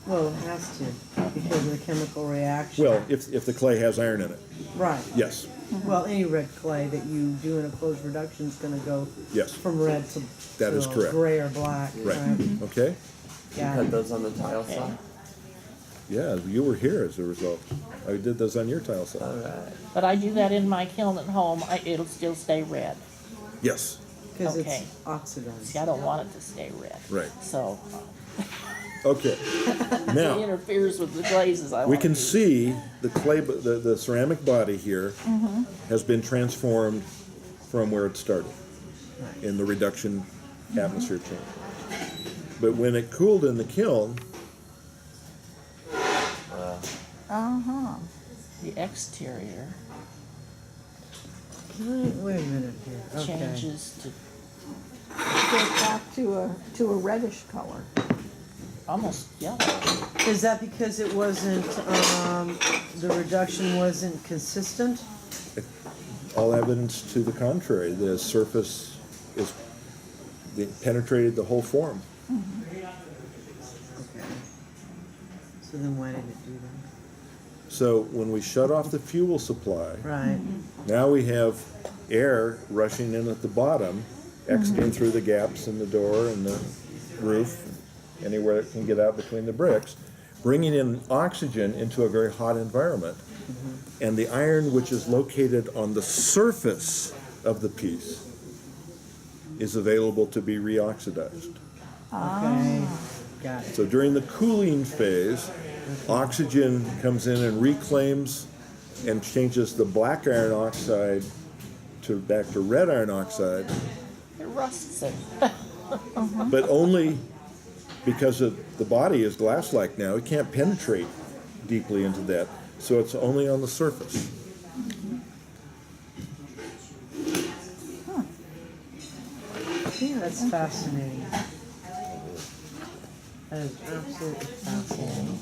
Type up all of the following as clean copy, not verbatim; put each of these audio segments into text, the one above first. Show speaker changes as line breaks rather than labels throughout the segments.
Well, it has to, because of the chemical reaction.
Well, if the clay has iron in it,
Right.
yes,
Well, any red clay that you do in a closed reduction is gonna go
yes,
from red to
That is correct.
gray or black.
right, okay?
Got
Put
it.
those on the tile saw.
Yeah, you were here as a result. I did those on your tile saw.
All right.
But I do that in my kiln at home, it'll still stay red.
Yes,
Because
Okay.
it's oxidized.
See, I don't want it to stay red.
right,
So,
okay.
it
Now,
interferes with the glazes I
we
want to
can
use.
see the clay, the ceramic body here has been transformed from where it started in the reduction atmosphere change. But when it cooled in the kiln,
Uh-huh.
The exterior
Wait a minute here. Okay.
changes to
Goes back to a reddish color.
almost yellow.
Is that because it wasn't, the reduction wasn't consistent?
all evidence to the contrary. The surface is it penetrated the whole form.
So then why did it do that?
So when we shut off the fuel supply,
Right.
now we have air rushing in at the bottom, exiting through the gaps in the door and the roof, anywhere it can get out between the bricks, bringing in oxygen into a very hot environment. And the iron, which is located on the surface of the piece, is available to be reoxidized.
Okay. Got it.
So during the cooling phase, oxygen comes in and reclaims and changes the black iron oxide back to red iron oxide,
It rusts it.
but only because the body is glass-like now. It can't penetrate deeply into that, so it's only on the surface.
Yeah, that's fascinating. That is absolutely fascinating.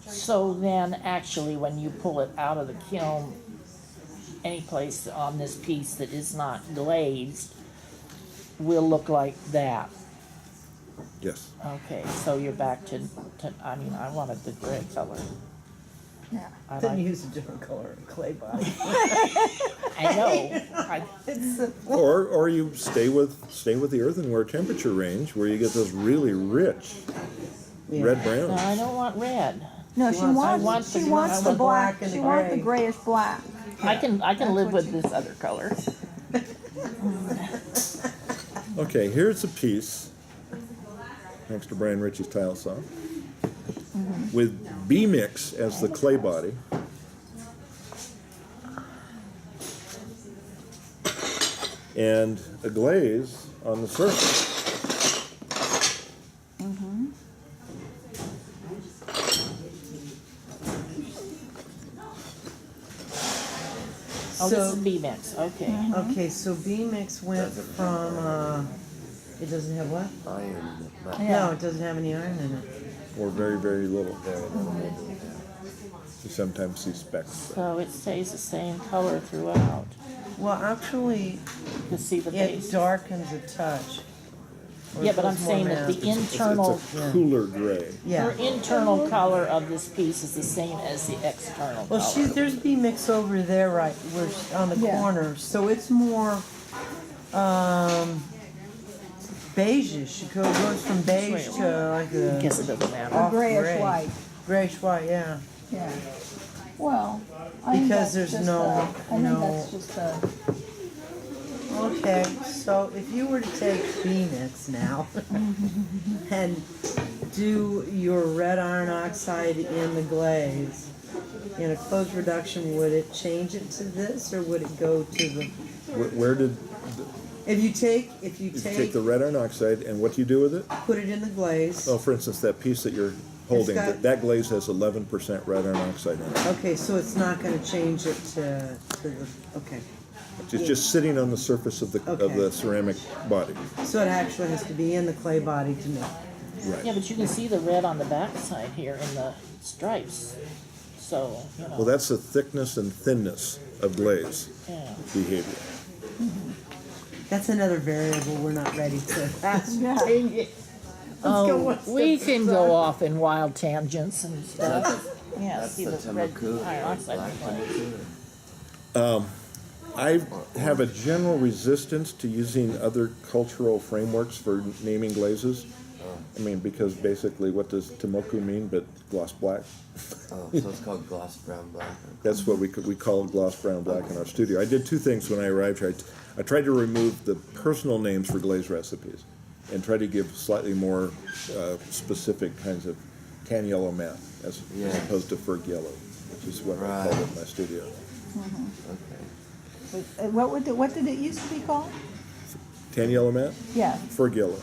So then, actually, when you pull it out of the kiln, any place on this piece that is not glazed will look like that.
Yes.
Okay, so you're back to I mean, I wanted the gray color.
Yeah.
I
Then
like,
use a different color clay body.
I know.
It's simple.
Or you stay with the earthenware temperature range where you get those really rich
Yeah.
red
No,
browns.
I don't want red.
No, she
wants-
wants,
I
she
want
wants
the
the black,
black and
she
the
wants the
gray.
grayish black.
I can live
what
with this other color.
Okay, here's a piece, thanks to Brian Ritchie's tile saw, with B-mix as the clay body. And a glaze on the surface.
Oh, this is
So,
B-mix, okay.
okay, so B-mix went from, it doesn't have what?
Iron. But
No, it doesn't have any iron in it.
Or very, very little.
very little.
You sometimes see specks.
So it stays the same color throughout.
Well, actually,
You can see the
it
base.
darkens a touch. Or
Yeah,
it
but I'm
goes more
saying that
matte.
the internal,
It's a cooler gray.
Yeah.
her internal color of this piece is the same as the external
Well,
color.
there's B-mix over there, right, where on the
Yeah.
corner, so it's more, beigeish. It goes from beige to like
I
a
guess it doesn't matter.
off
Grayish
gray.
white,
Grayish white, yeah.
yeah. Well, I think
Because
that's
there's
just
no-
I think
no-
that's just a,
Okay, so if you were to take B-mix now and do your red iron oxide in the glaze in a closed reduction, would it change it to this, or would it go to the?
Where did
If you take
you take the red iron oxide and what do you do with it?
put it in the glaze.
Oh, for instance, that piece that you're holding,
got-
that glaze has 11% red iron oxide in it.
Okay, so it's not going to change it to the. Okay,
It's just sitting on the surface of the
Okay.
ceramic body.
so it actually has to be in the clay body to make.
Right.
Yeah, but you can see the red on the back side here in the stripes. So, you know.
Well, that's the thickness and thinness of glaze
Yeah.
behavior.
That's another variable we're not ready to
Yeah.
ascertain yet.
Oh, we can go off in wild tangents and stuff. Yeah,
That's
see
the
the red
Timbuktu,
iron oxide.
black Timbuktu.
I have a general resistance to using other cultural frameworks for naming glazes. I mean, because basically what does Timoku mean but gloss black?
Oh, so it's called gloss brown black.
That's what we call gloss brown black in our studio. I did two things when I arrived here. I tried to remove the personal names for glaze recipes and try to give slightly more specific kinds of tan yellow matte as opposed to Ferg yellow, which is what I call it in my studio.
Okay.
What did it used to be called?
Tan yellow matte?
Yeah,
Ferg yellow.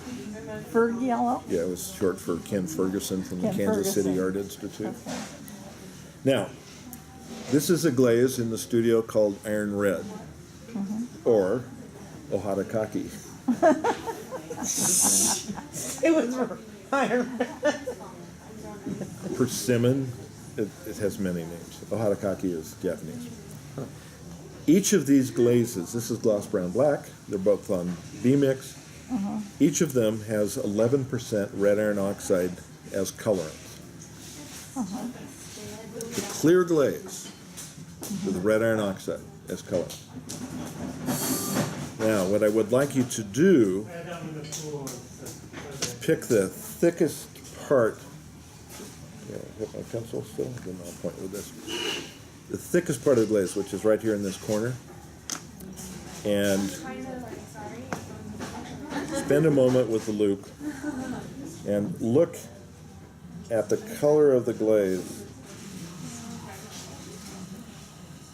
Ferg yellow?
Yeah, it was short for Ken Ferguson from the
Ken
Kansas City
Ferguson.
Art Institute.
Okay.
Now, this is a glaze in the studio called Iron Red, or Ohata Kaki.
It was iron.
Persimmon, it has many names. Ohata Kaki is Japanese. Each of these glazes, this is gloss brown black, they're both on B-Mix. Each of them has 11% red iron oxide as colorant. The clear glaze with red iron oxide as colorant. Now, what I would like you to do is pick the thickest part. Hit my pencil still? Then I'll point with this. The thickest part of the glaze, which is right here in this corner, and spend a moment with the loupe and look at the color of the glaze.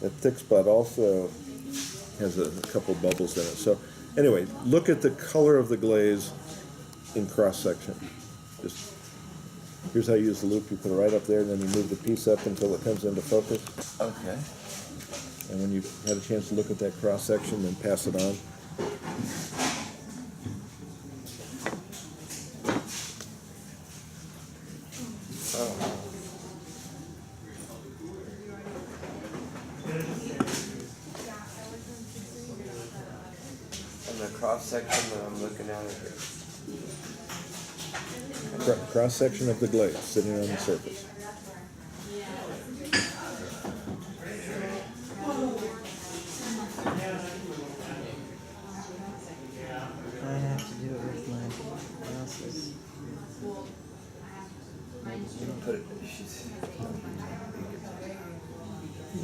That thick spot also has a couple bubbles in it. So anyway, look at the color of the glaze in cross section. Just here's how you use the loupe. You put it right up there, and then you move the piece up until it comes into focus.
Okay.
And when you've had a chance to look at that cross section, then pass it on.
And the cross section that I'm looking at it here.
Cross section of the glaze sitting on the surface.
I have to do it with my glasses.
Put it. She's.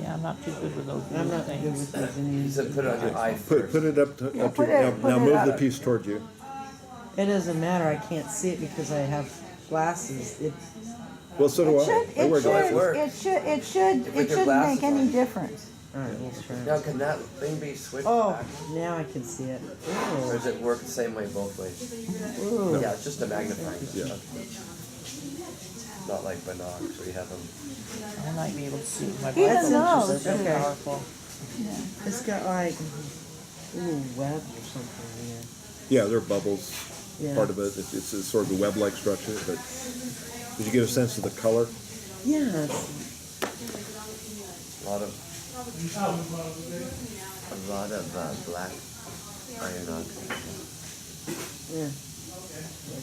Yeah, I'm not too good with those
I'm
blue
not good
things.
with these
He
any.
said put it on your eye first.
Put it up to
Yeah,
up
put
to
it-
now, now
put it
move
up.
the piece toward you.
It doesn't matter. I can't see it because I have glasses.
Well, so do
It
I.
should,
I wear
it
glasses.
should,
work.
it shouldn't
your
make
glasses
any
on.
difference.
All right, let's try.
Now can that thing be switched
Oh,
back?
now I can see it.
Or does it work the same way both ways?
Ooh.
Yeah, it's just a magnifying glass.
Yeah.
Not like binocs where you have them.
I might be able to see my
Even
bifocals
those,
are very
okay.
powerful.
It's got like little webs or something in it.
Yeah, there are bubbles.
Yeah.
Part of it. It's a sort of a web-like structure. But did you get a sense of the color?
Yeah, it's,
A lot of black iron oxide.
yeah.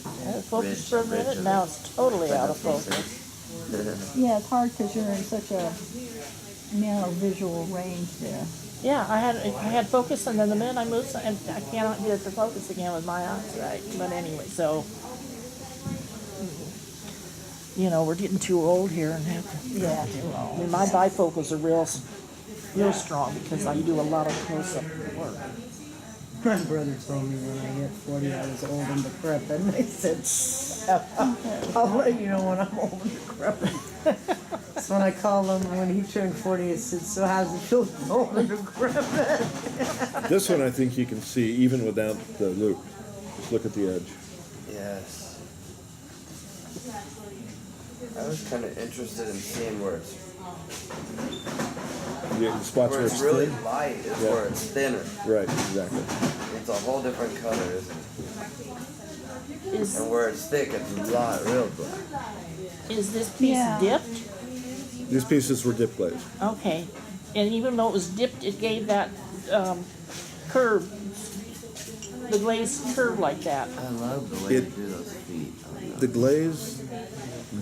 I had focus
Ridge-
for a minute,
ridge
now
of
it's totally out of focus.
Yeah, it's hard because you're in such a narrow visual range there.
Yeah, I had focus, and then the minute I moved, and I cannot get it to focus again with my eyes, right? But anyway, so you know, we're getting too old here and have to.
Yeah.
I mean, my bifocals are real strong because I do a lot of close-up work.
My brother told me when I get 40 I was old and decrepit. And I said, I'll let you know when I'm old and decrepit. So when I called him, when he turned 40, I said, so how's it feel to be old and decrepit?
This one I think you can see even without the loop. Just look at the edge.
Yes. I was kind of interested in seeing where it's
The spots
where
where
it's really
thin.
light is
Yeah.
where it's thinner.
Right, exactly.
It's a whole different color, isn't it?
Is
And where it's thick, it's a lot real black.
is this piece
Yeah.
dipped?
These pieces were dip glazed.
Okay, and even though it was dipped, it gave that curve, the glaze curve like that.
I love the way
It-
you do those feet on
the glaze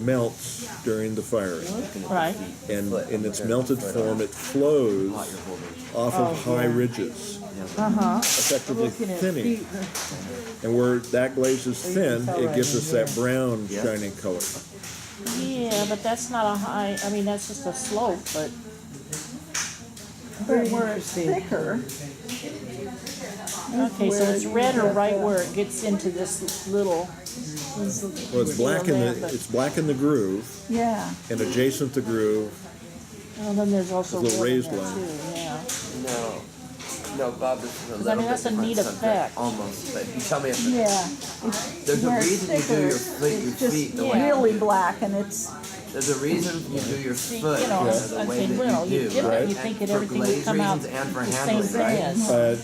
melts during the firing,
Right.
and in its melted form, it flows off of high ridges, effectively
Looking at
thinning.
feet,
And where that glaze is
you can
thin,
tell
it
right
gives
in
us that
here.
brown, shiny color.
Yeah, but that's not a high, I mean, that's just a slope, but
But where it's
interesting.
thicker.
okay, so it's redder right where it gets into this little,
Well, it's black in
Yeah, but-
it's black in the groove,
Yeah.
and adjacent to the groove,
well, then there's also
Little
red in
raised
there
line.
too, yeah.
No, Bob, this is a little
I mean,
bit
that's a
different
neat
subject,
effect.
almost. But you tell me if
Yeah.
there's a
Where it's
reason you do
thicker,
your
it's just
feet the way
really black, and it's
there's a reason you do your
See,
foot
you know,
the
I'm
way
saying,
that
well,
you
you
do,
dip it,
right?
you think
And
that everything would
for
come out
glaze reasons and for
the same
handling,
thing
right?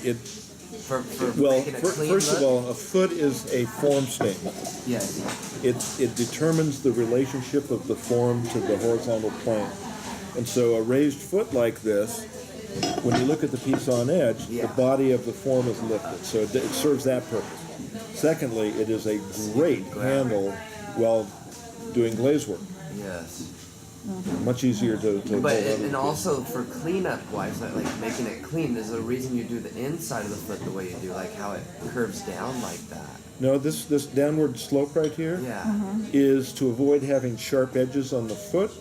as,
For
well,
making a clean
first
look.
of all, a foot is a form statement.
Yes.
It determines the relationship of the form to the horizontal plane. And so a raised foot like this, when you look at the piece on edge,
Yeah.
the body of the form is lifted. So it serves that purpose. Secondly, it is a great handle while doing glaze work.
Yes.
Much easier to
But
hold on
and
to.
also for cleanup wise, like making it clean, there's a reason you do the inside of the foot the way you do, like how it curves down like that.
No, this downward slope right here is
Yeah.
to avoid having sharp edges on the foot,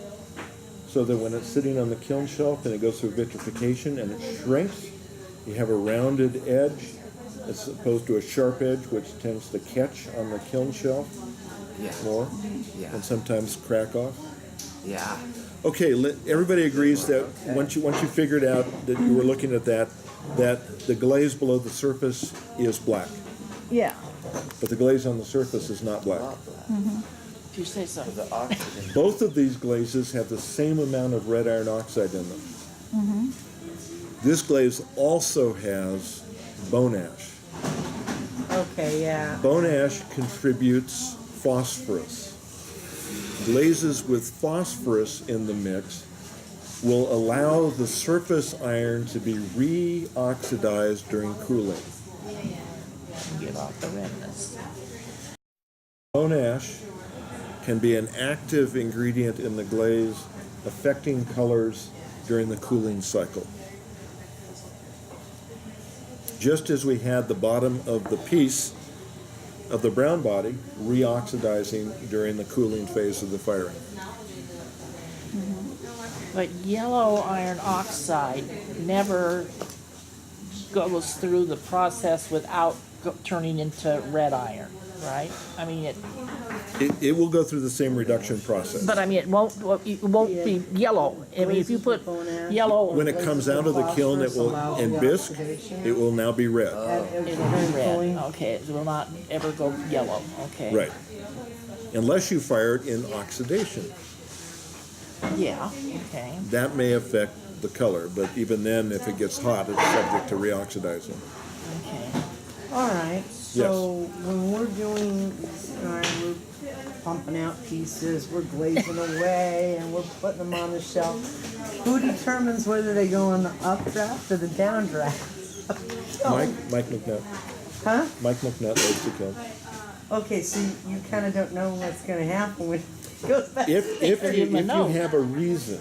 so that when it's sitting on the kiln shelf and it goes through vitrification and it shrinks, you have a rounded edge as opposed to a sharp edge, which tends to catch on the kiln shelf
Yeah.
more
Yeah.
and sometimes crack off.
Yeah.
Okay, everybody agrees that once you figured out that you were looking at that the glaze below the surface is black,
yeah.
but the glaze on the surface is not black.
if you say so.
The oxygen.
Both of these glazes have the same amount of red iron oxide in them. This glaze also has bone ash.
Okay, yeah.
Bone ash contributes phosphorus. Glazes with phosphorus in the mix will allow the surface iron to be re-oxidized during cooling.
Give off the redness.
Bone ash can be an active ingredient in the glaze, affecting colors during the cooling cycle. Just as we had the bottom of the piece of the brown body re-oxidizing during the cooling phase of the firing.
But yellow iron oxide never goes through the process without turning into red iron, right? I mean,
It will go through the same reduction process.
but I mean, it won't be yellow. I mean, if you put yellow,
When it comes out of the kiln, it will, in bisque, it will now be red.
And
it'll be red. Okay, it will not ever go yellow. Okay.
Right. Unless you fire it in oxidation.
Yeah. Okay.
That may affect the color, but even then, if it gets hot, it's subject to reoxidizing.
Okay.
All right. So when we're doing, all right, we're pumping out pieces, we're glazing away, and we're putting them on the shelf. Who determines whether they go in the updraft or the downdraft?
Mike McNutt.
Huh?
Mike McNutt loads the kiln.
Okay, so you kind of don't know what's going to happen when it goes back.
If
Give him a
you
note.
have a reason,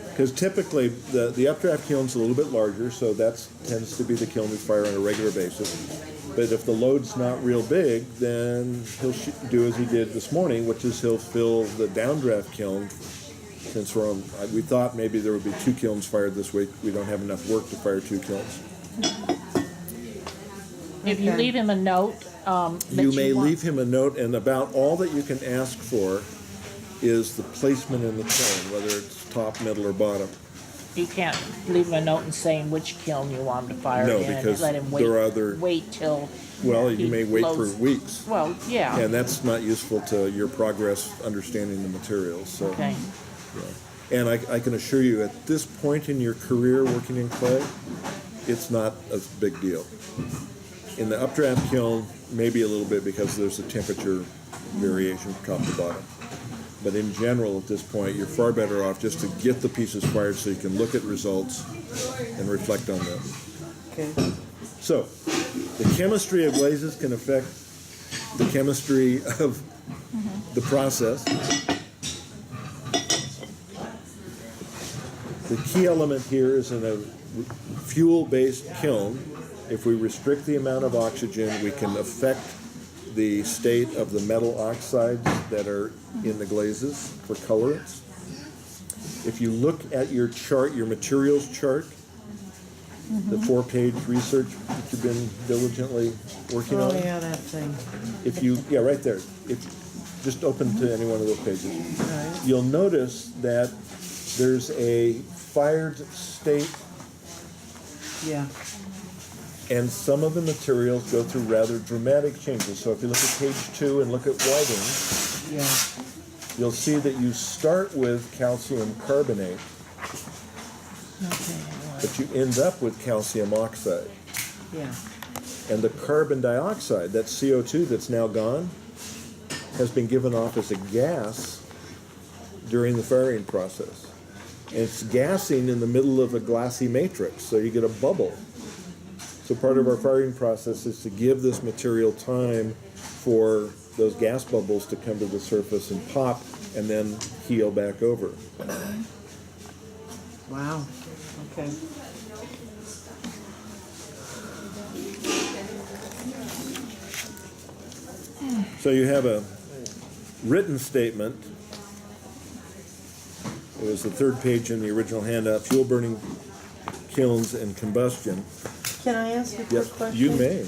because typically the updraft kiln's a little bit larger, so that tends to be the kiln we fire on a regular basis. But if the load's not real big, then he'll do as he did this morning, which is he'll fill the downdraft kiln. Since we thought maybe there would be 2 kilns fired this week, we don't have enough work to fire 2 kilns.
If you
Okay.
leave him a note,
You may leave him a note, and about all that you can ask for is the placement in the kiln, whether it's top, middle, or bottom.
You can't leave him a note and saying which kiln you want him to fire
No,
in, and
because
let him wait.
there are other-
Wait till.
Well, you
he
may wait for
loads-
weeks,
Well, yeah.
and that's not useful to your progress understanding the materials. So,
Okay.
and I can assure you, at this point in your career working in clay, it's not a big deal. In the updraft kiln, maybe a little bit because there's a temperature variation from top to bottom. But in general, at this point, you're far better off just to get the pieces fired so you can look at results and reflect on them.
Okay.
So, the chemistry of glazes can affect the chemistry of the process. The key element here is in a fuel-based kiln. If we restrict the amount of oxygen, we can affect the state of the metal oxides that are in the glazes for colorants. If you look at your chart, your materials chart, the 4-page research that you've been diligently working
Oh,
on.
yeah, that thing.
If you, yeah, right there. If just open to any one of those pages.
Right.
You'll notice that there's a fired state,
Yeah.
and some of the materials go through rather dramatic changes. So if you look at page 2 and look at whiting,
Yeah.
you'll see that you start with calcium carbonate,
Okay.
but you end up with calcium oxide.
Yeah.
And the carbon dioxide, that CO2 that's now gone, has been given off as a gas during the firing process. And it's gassing in the middle of a glassy matrix, so you get a bubble. So part of our firing process is to give this material time for those gas bubbles to come to the surface and pop and then heal back over.
Wow. Okay.
So you have a written statement. It was the 3rd page in the original handout, fuel burning kilns and combustion.
Can I ask a quick
Yes,
question?
you may.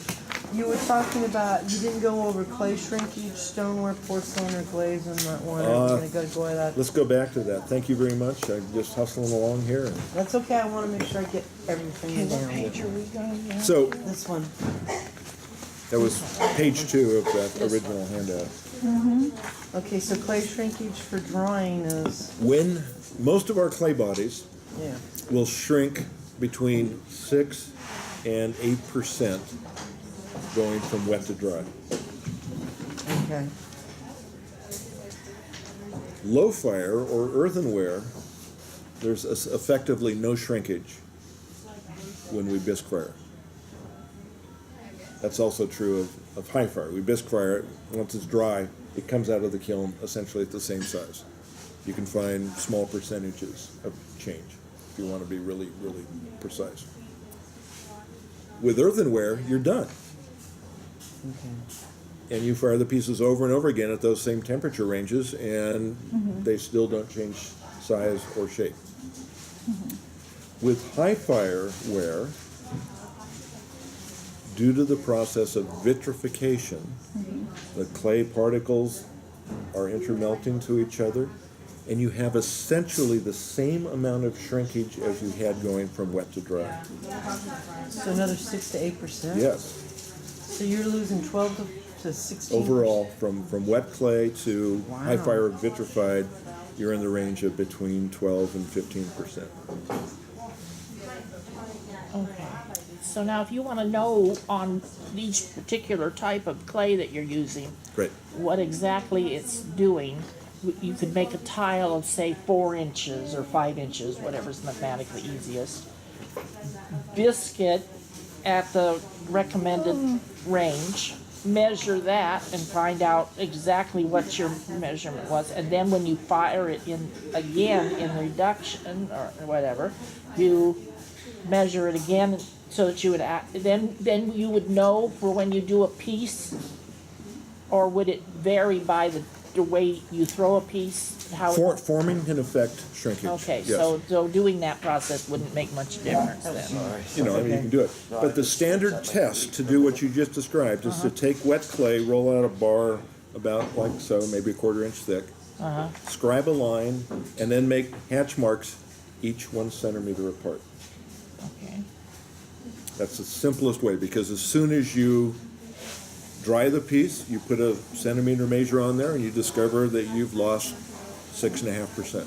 You were talking about, you didn't go over clay shrinkage, stoneware, porcelain, or glaze in that one. I'm gonna go over that.
Let's go back to that. Thank you very much. I'm just hustling along here.
That's okay, I wanna make sure I get everything
What
down.
page are we going now?
So
This one.
that was page 2 of that original handout.
Okay, so clay shrinkage for drawing is,
When most of our clay bodies
yeah,
will shrink between 6 and 8% going from wet to dry.
okay.
Low fire or earthenware, there's effectively no shrinkage when we bisque fire. That's also true of high fire. We bisque fire it, once it's dry, it comes out of the kiln essentially at the same size. You can find small percentages of change if you want to be really, really precise. With earthenware, you're done. And you fire the pieces over and over again at those same temperature ranges, and they still don't change size or shape. With high fire ware, due to the process of vitrification, the clay particles are intermelting to each other, and you have essentially the same amount of shrinkage as you had going from wet to dry.
So another 6 to 8%?
Yes.
So you're losing 12 to 16?
Overall, from wet clay to high
Wow.
fire vitrified, you're in the range of between 12 and 15%.
Okay. So now if you want to know on each particular type of clay that you're using,
Great.
what exactly it's doing, you could make a tile of say 4 inches or 5 inches, whatever's mathematically easiest. Biscuit at the recommended range, measure that and find out exactly what your measurement was, and then when you fire it in again in reduction or whatever, you measure it again so that you would then you would know for when you do a piece, or would it vary by the way you throw a piece? How it,
Forming can affect shrinkage.
okay,
yes.
so doing that process wouldn't make much difference then.
You know, I mean, you can do it. But the standard test to do what you just described is to take wet clay, roll out a bar about like so, maybe a 1/4 inch thick, scribe a line, and then make hatch marks each 1 centimeter apart.
Okay.
That's the simplest way, because as soon as you dry the piece, you put a centimeter measure on there, and you discover that you've lost 6.5%.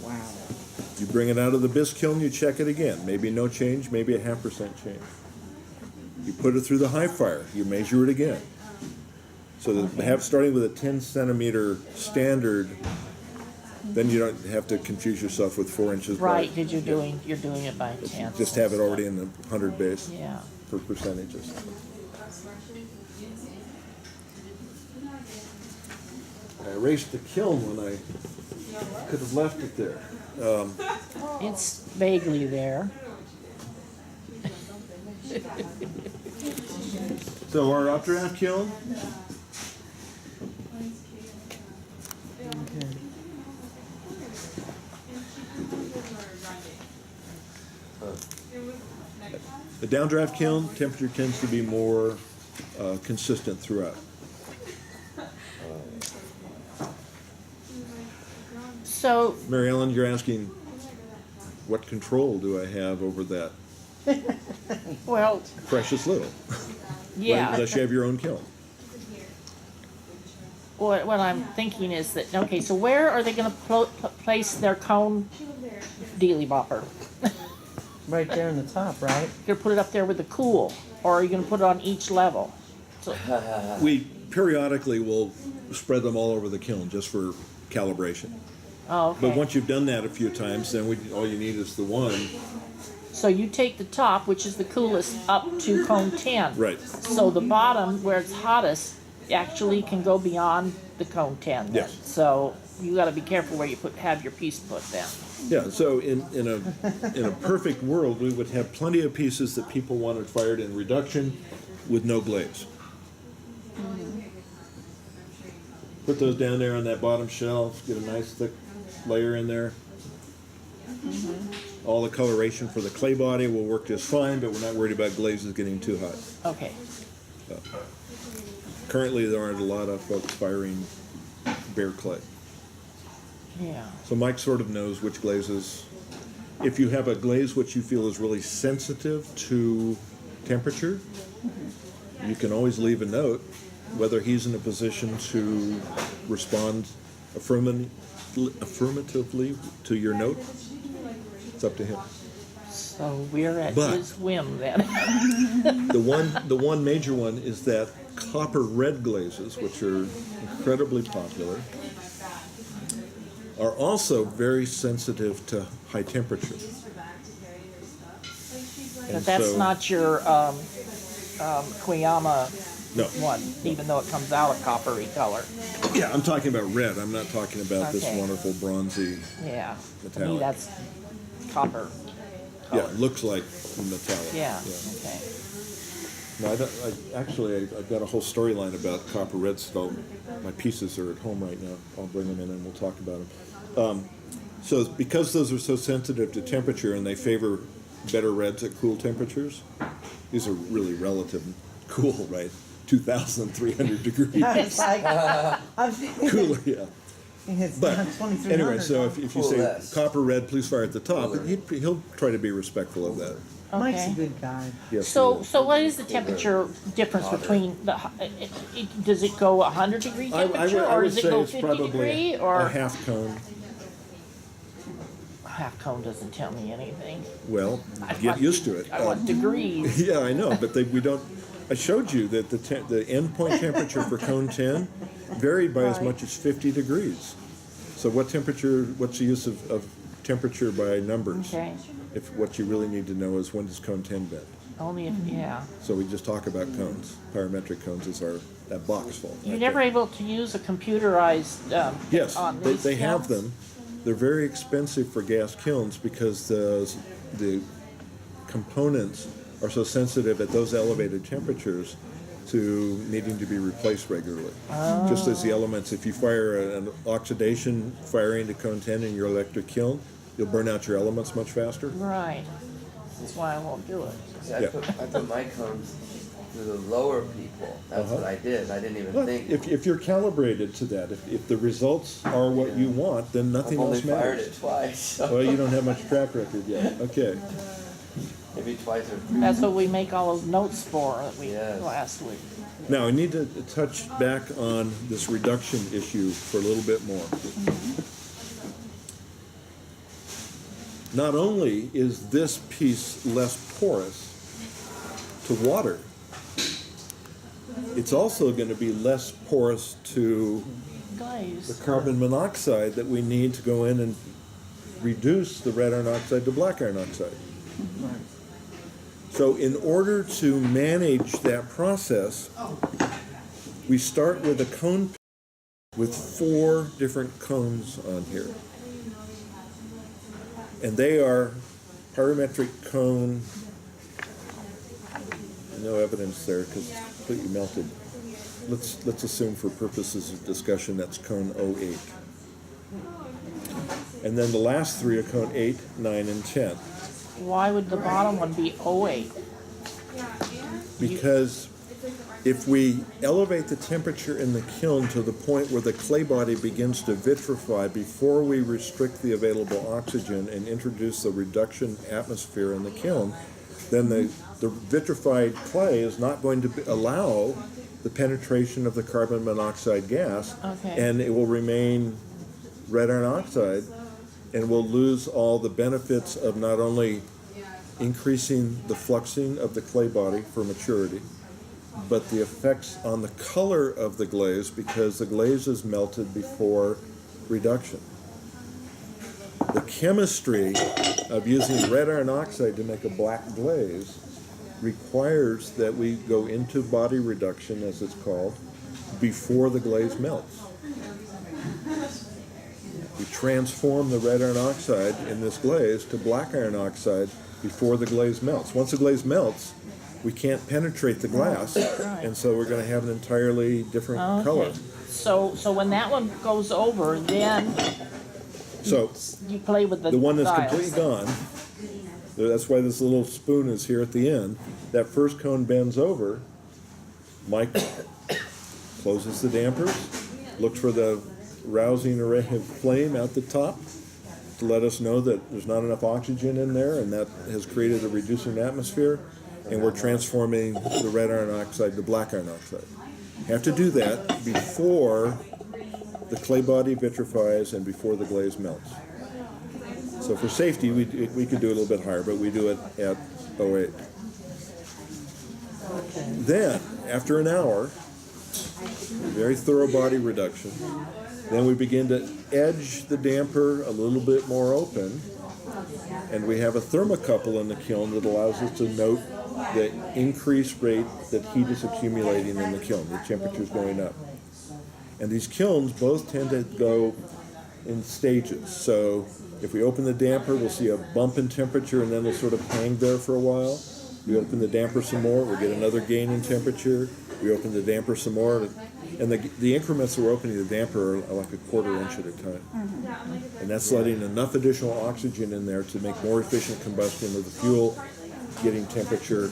Wow.
You bring it out of the bisque kiln, you check it again. Maybe no change, maybe a 0.5% change. You put it through the high fire, you measure it again. So that starting with a 10 centimeter standard, then you don't have to confuse yourself with 4 inches.
Right,
by-
because you're doing it by tenths.
Just have it already in the 100 base
Yeah.
for percentages. I erased the kiln when I could have left it there.
It's vaguely there.
So our updraft kiln,
Okay.
the downdraft kiln, temperature tends to be more consistent throughout.
So,
Mary Ellen, you're asking, what control do I have over that
well,
precious little?
yeah.
Unless you have your own kiln.
What I'm thinking is that, okay, so where are they gonna place their cone dealy bopper?
Right there in the top, right?
You're gonna put it up there with the cool, or are you gonna put it on each level? So,
We periodically will spread them all over the kiln just for calibration.
oh, okay.
But once you've done that a few times, then all you need is the one.
So you take the top, which is the coolest, up to cone 10.
Right.
So the bottom, where it's hottest, actually can go beyond the cone 10. Then.
Yes.
So you got to be careful where you have your piece put then.
Yeah, so in a perfect world, we would have plenty of pieces that people wanted fired in reduction with no glaze. Put those down there on that bottom shelf, get a nice thick layer in there. All the coloration for the clay body will work just fine, but we're not worried about glazes getting too hot.
Okay.
Currently, there aren't a lot of folks firing bare clay.
Yeah.
So Mike sort of knows which glazes. If you have a glaze which you feel is really sensitive to temperature, you can always leave a note. Whether he's in a position to respond affirmatively to your note, it's up to him.
So we're at
But-
his whim then.
The one major one is that copper red glazes, which are incredibly popular, are also very sensitive to high temperature.
But that's not your Kuyama
No.
one, even though it comes out a coppery color.
Yeah, I'm talking about red. I'm not talking about this
Okay.
wonderful bronzy.
Yeah. To me,
Metallic.
that's copper.
Yeah, it looks like metallic.
Yeah. Okay.
No, I've got a whole storyline about copper red stuff. My pieces are at home right now. I'll bring them in and we'll talk about them. So because those are so sensitive to temperature and they favor better reds at cool temperatures, these are really relative cool, right? 2,300 degrees.
It's like, I'm thinking
Cooler, yeah.
it's
But
down 2,300.
anyway, so if you
Cool
say
less.
copper red, please fire at the top,
Cooler.
he'll try to be respectful of that.
Mike's a
Okay.
good guy.
Yes,
So,
he is.
so what is the temperature difference between the? Does it go 100 degree
I
temperature,
would
or does it
say
go
it's
50
probably
degree,
a
or
half cone.
half cone doesn't tell me anything.
Well,
I
get
want-
used to it.
I want degrees.
Yeah, I know, but we don't. I showed you that the end point temperature for cone 10 varied by as
Right.
much as 50 degrees. So what's the use of temperature by numbers?
Okay.
If what you really need to know is when does cone 10 bend.
Only if, yeah.
So we just talk about cones. Parametric cones is that box full.
You're
right
never
there.
able to use a computerized
Yes,
on
they,
these
they have
kilns?
them. They're very expensive for gas kilns because the components are so sensitive at those elevated temperatures to needing to be replaced regularly. Just as the elements, if you fire an oxidation firing to cone 10 in your electric kiln, you'll burn out your elements much faster.
Right. That's why I won't do it.
See, I
Yeah.
put my cones through the lower people. That's what I did. I didn't even
But
think.
if you're calibrated to that, if the results are what you want, then nothing
I've only
else
fired
matters.
it twice. So
Well, you don't have much track record yet. Okay.
maybe twice or three.
That's what we make all those notes for that we
Yes.
last week.
Now, I need to touch back on this reduction issue for a little bit more. Not only is this piece less porous to water, it's also going to be less porous to the
Glaze.
carbon monoxide that we need to go in and reduce the red iron oxide to black iron oxide. So in order to manage that process, we start with a cone with 4 different cones on here. And they are pyrometric cone, no evidence there because it's completely melted. Let's assume for purposes of discussion that's cone 08. And then the last 3 are cone 8, 9, and 10.
Why would the bottom one be 08?
Because if we elevate the temperature in the kiln to the point where the clay body begins to vitrify before we restrict the available oxygen and introduce the reduction atmosphere in the kiln, then the vitrified clay is not going to allow the penetration of the carbon monoxide gas,
Okay.
and it will remain red iron oxide, and we'll lose all the benefits of not only increasing the fluxing of the clay body for maturity, but the effects on the color of the glaze because the glaze is melted before reduction. The chemistry of using red iron oxide to make a black glaze requires that we go into body reduction, as it's called, before the glaze melts. We transform the red iron oxide in this glaze to black iron oxide before the glaze melts. Once the glaze melts, we can't penetrate the glass, and so we're going to have an entirely different color.
So when that one goes over, then
So
you play with the
the one that's
dials.
completely gone, that's why this little spoon is here at the end, that first cone bends over, Mike closes the dampers, looks for the rousing array of flame out the top to let us know that there's not enough oxygen in there, and that has created a reducing atmosphere, and we're transforming the red iron oxide to black iron oxide. Have to do that before the clay body vitrifies and before the glaze melts. So for safety, we could do it a little bit higher, but we do it at 08. Then, after an hour, very thorough body reduction, then we begin to edge the damper a little bit more open, and we have a thermocouple in the kiln that allows us to note the increased rate that heat is accumulating in the kiln, the temperature's going up. And these kilns both tend to go in stages. So if we open the damper, we'll see a bump in temperature and then it'll sort of hang there for a while. We open the damper some more, we'll get another gain in temperature. We open the damper some more, and the increments that we're opening the damper are like a quarter inch at a time. And that's letting enough additional oxygen in there to make more efficient combustion of the fuel, getting temperature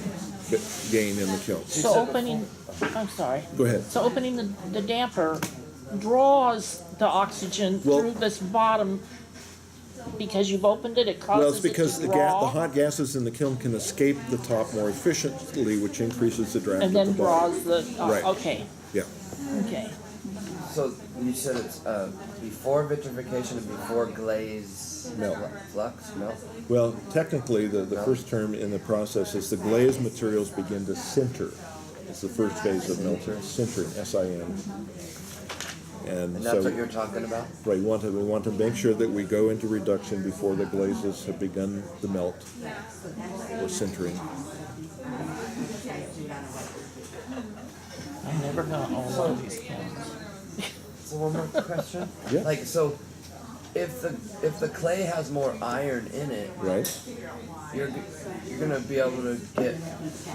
gain in the kiln.
So opening, I'm sorry.
Go ahead.
So opening the damper draws the oxygen
Well-
through this bottom because you've opened it. It causes
Well, it's because
it
the
to draw,
hot gases in the kiln can escape the top more efficiently, which increases the draft
and
at
then
the bottom.
draws the.
Right.
Okay.
Yeah.
Okay.
So you said it's before vitrification and before glaze
Melt.
flux melt.
Well, technically, the first term in the process is the glaze materials begin to sinter. It's the first phase of melting, sintering, S-I-N. And
And
so,
that's what you're talking about?
right, we want to make sure that we go into reduction before the glazes have begun the melt or sintering.
I'm never gonna own one of these kilns.
So one more question.
Yeah.
Like so, if the clay has more iron in it,
Right?
you're gonna be able to get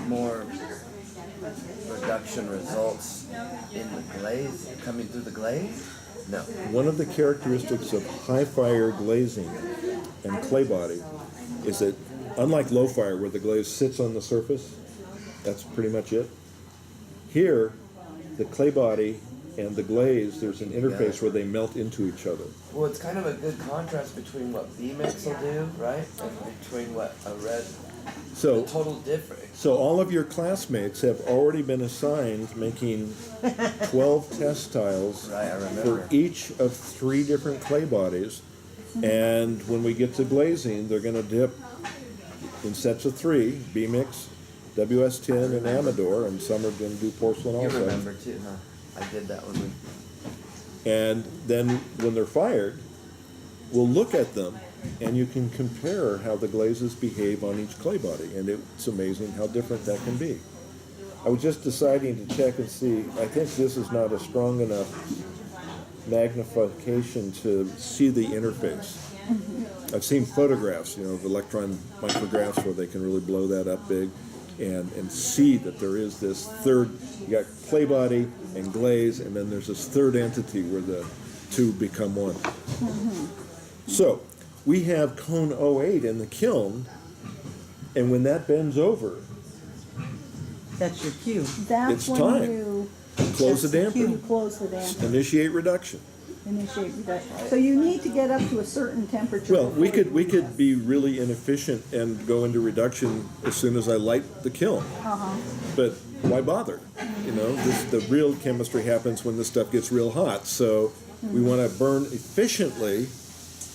more reduction results in the glaze coming through the glaze. No.
One of the characteristics of high fire glazing and clay body is that, unlike low fire where the glaze sits on the surface, that's pretty much it. Here, the clay body and the glaze, there's an interface where they melt into each other.
Well, it's kind of a good contrast between what B-mix will do, right? And between what a red,
So,
total difference.
so all of your classmates have already been assigned making 12 test tiles
Right, I
for
remember.
each of 3 different clay bodies. And when we get to glazing, they're going to dip in sets of 3, B-mix, WS10, and Amador, and some are going to do porcelain
You
also.
remember too, huh? I did that when we.
And then when they're fired, we'll look at them, and you can compare how the glazes behave on each clay body, and it's amazing how different that can be. I was just deciding to check and see, I think this is not a strong enough magnification to see the interface. I've seen photographs, of electron micrographs where they can really blow that up big and see that there is this third, you got clay body and glaze, and then there's this third entity where the two become one. So we have cone 08 in the kiln, and when that bends over,
That's your cue.
That's
It's
when
time.
you
close the damper,
close the damper,
initiate reduction.
initiate reduction. So you need to get up to a certain temperature.
Well, we
before
could
you
we
do
could
this.
be really inefficient and go into reduction as soon as I light the kiln. But why bother? The real chemistry happens when the stuff gets real hot. So we want to burn efficiently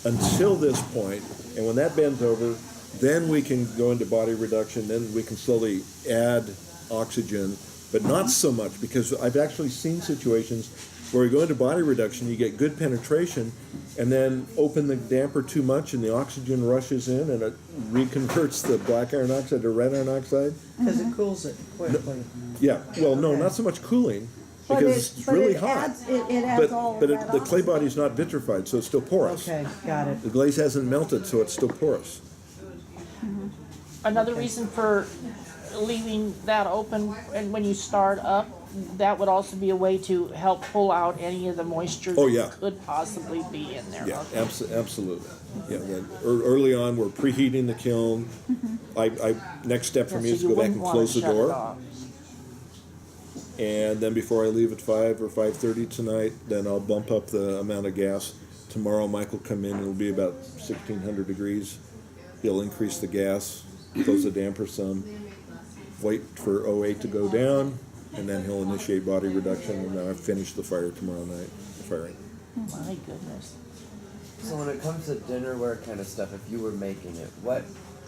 until this point, and when that bends over, then we can go into body reduction. Then we can slowly add oxygen, but not so much, because I've actually seen situations where you go into body reduction, you get good penetration, and then open the damper too much, and the oxygen rushes in, and it reconverts the black iron oxide to red iron oxide.
Because it cools it quickly.
Yeah, well, no, not so much cooling,
But
because it's really hot.
It adds all
But
of that
the clay
oxygen.
body's not vitrified, so it's still porous.
Okay, got it.
The glaze hasn't melted, so it's still porous.
Another reason for leaving that open, and when you start up, that would also be a way to help pull out any of the moisture
Oh,
that
yeah.
could possibly be in there.
Yeah,
Okay.
absolutely. Yeah, then early on, we're preheating the kiln. Next step for me
So
is
you
go back
wouldn't
and
wanna
close the
shut it
door.
off.
And then before I leave at 5 or 5:30 tonight, then I'll bump up the amount of gas. Tomorrow Mike will come in, it'll be about 1,600 degrees. He'll increase the gas, close the damper some, wait for 08 to go down, and then he'll initiate body reduction, and then I'll finish the fire tomorrow night, firing.
My goodness.
So when it comes to dinnerware kind of stuff, if you were making it,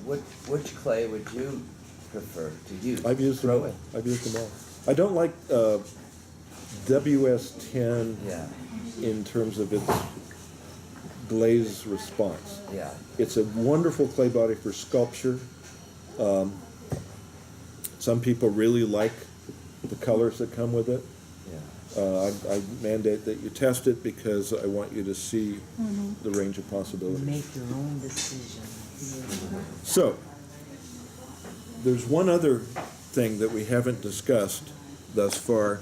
which clay would you prefer to use?
I've used them all. I've used them all. I don't like WS10
Yeah,
in terms of its glaze response.
yeah.
It's a wonderful clay body for sculpture. Some people really like the colors that come with it.
Yeah.
I mandate that you test it because I want you to see the range of possibilities.
Make your own decision.
So, there's one other thing that we haven't discussed thus far.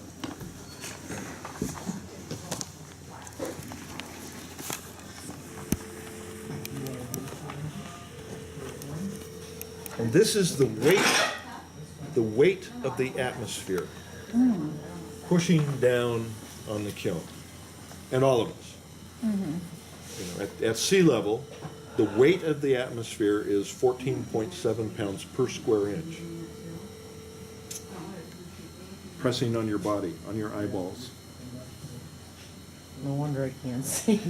And this is the weight of the atmosphere pushing down on the kiln, and all of us. At sea level, the weight of the atmosphere is 14.7 pounds per square inch. Pressing on your body, on your eyeballs.
No wonder I can't see.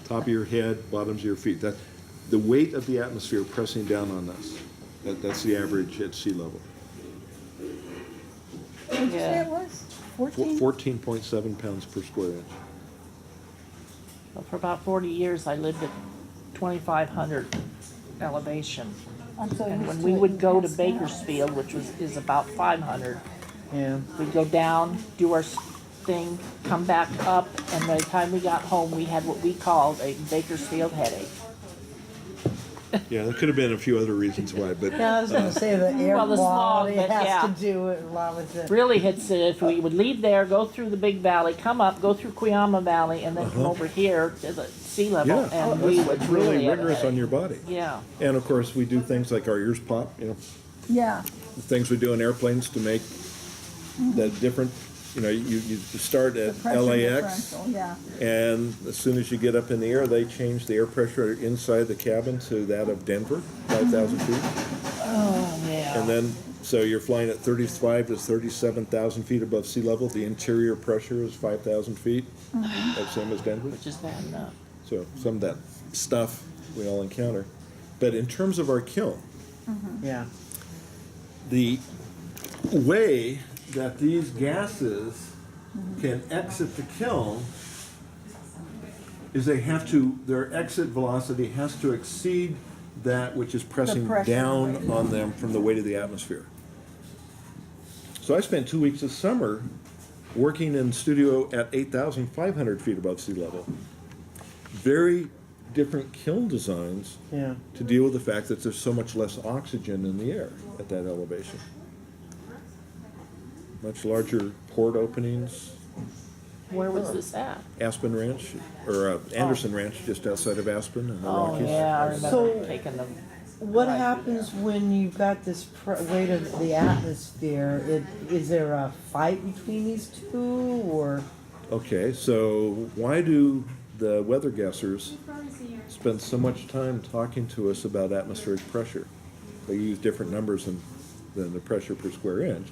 Top of your head, bottoms of your feet. That, the weight of the atmosphere pressing down on us. That's the average at sea level.
What did you say it was? 14?
14.7 pounds per square inch.
Well, for about 40 years, I lived at 2,500 elevation.
I'm so
And
used
when
to
we
it
would
in
go to
Pascal.
Bakersfield, which is about 500,
Yeah.
we'd go down, do our thing, come back up, and by the time we got home, we had what we called a Bakersfield headache.
Yeah, there could have been a few other reasons why, but
Yeah, I was gonna say the air
Well, the smog,
quality
but
has
yeah.
to do a lot with it.
Really hits it if we would leave there, go through the big valley, come up, go through Cuyama Valley, and then come over here to the sea level,
yeah,
and we
that's
would
really
really have a
rigorous on
headache.
your body.
Yeah.
And of course, we do things like our ears pop,
Yeah.
the things we do in airplanes to make the different, you start
The
at
pressure
LAX,
differential, yeah.
and as soon as you get up in the air, they change the air pressure inside the cabin to that of Denver, 5,000 feet.
Oh, yeah.
And then, so you're flying at 35 to 37,000 feet above sea level. The interior pressure is 5,000 feet, that's same as Denver.
Which is bad enough.
So some of that stuff we all encounter. But in terms of our kiln,
Yeah.
the way that these gases can exit the kiln is their exit velocity has to exceed that which is pressing
pressure,
down
right.
on them from the weight of the atmosphere. So I spent 2 weeks this summer working in studio at 8,500 feet above sea level. Very different kiln designs
Yeah.
to deal with the fact that there's so much less oxygen in the air at that elevation. Much larger port openings.
Where was this at?
Aspen Ranch, or Anderson Ranch, just outside of Aspen in the
Oh,
Rockies.
yeah, I remember
So-
taking them.
What
Right.
happens when you've got this weight of the atmosphere? Is there a fight between these two, or?
Okay, so why do the weather guessers spend so much time talking to us about atmospheric pressure? They use different numbers than the pressure per square inch.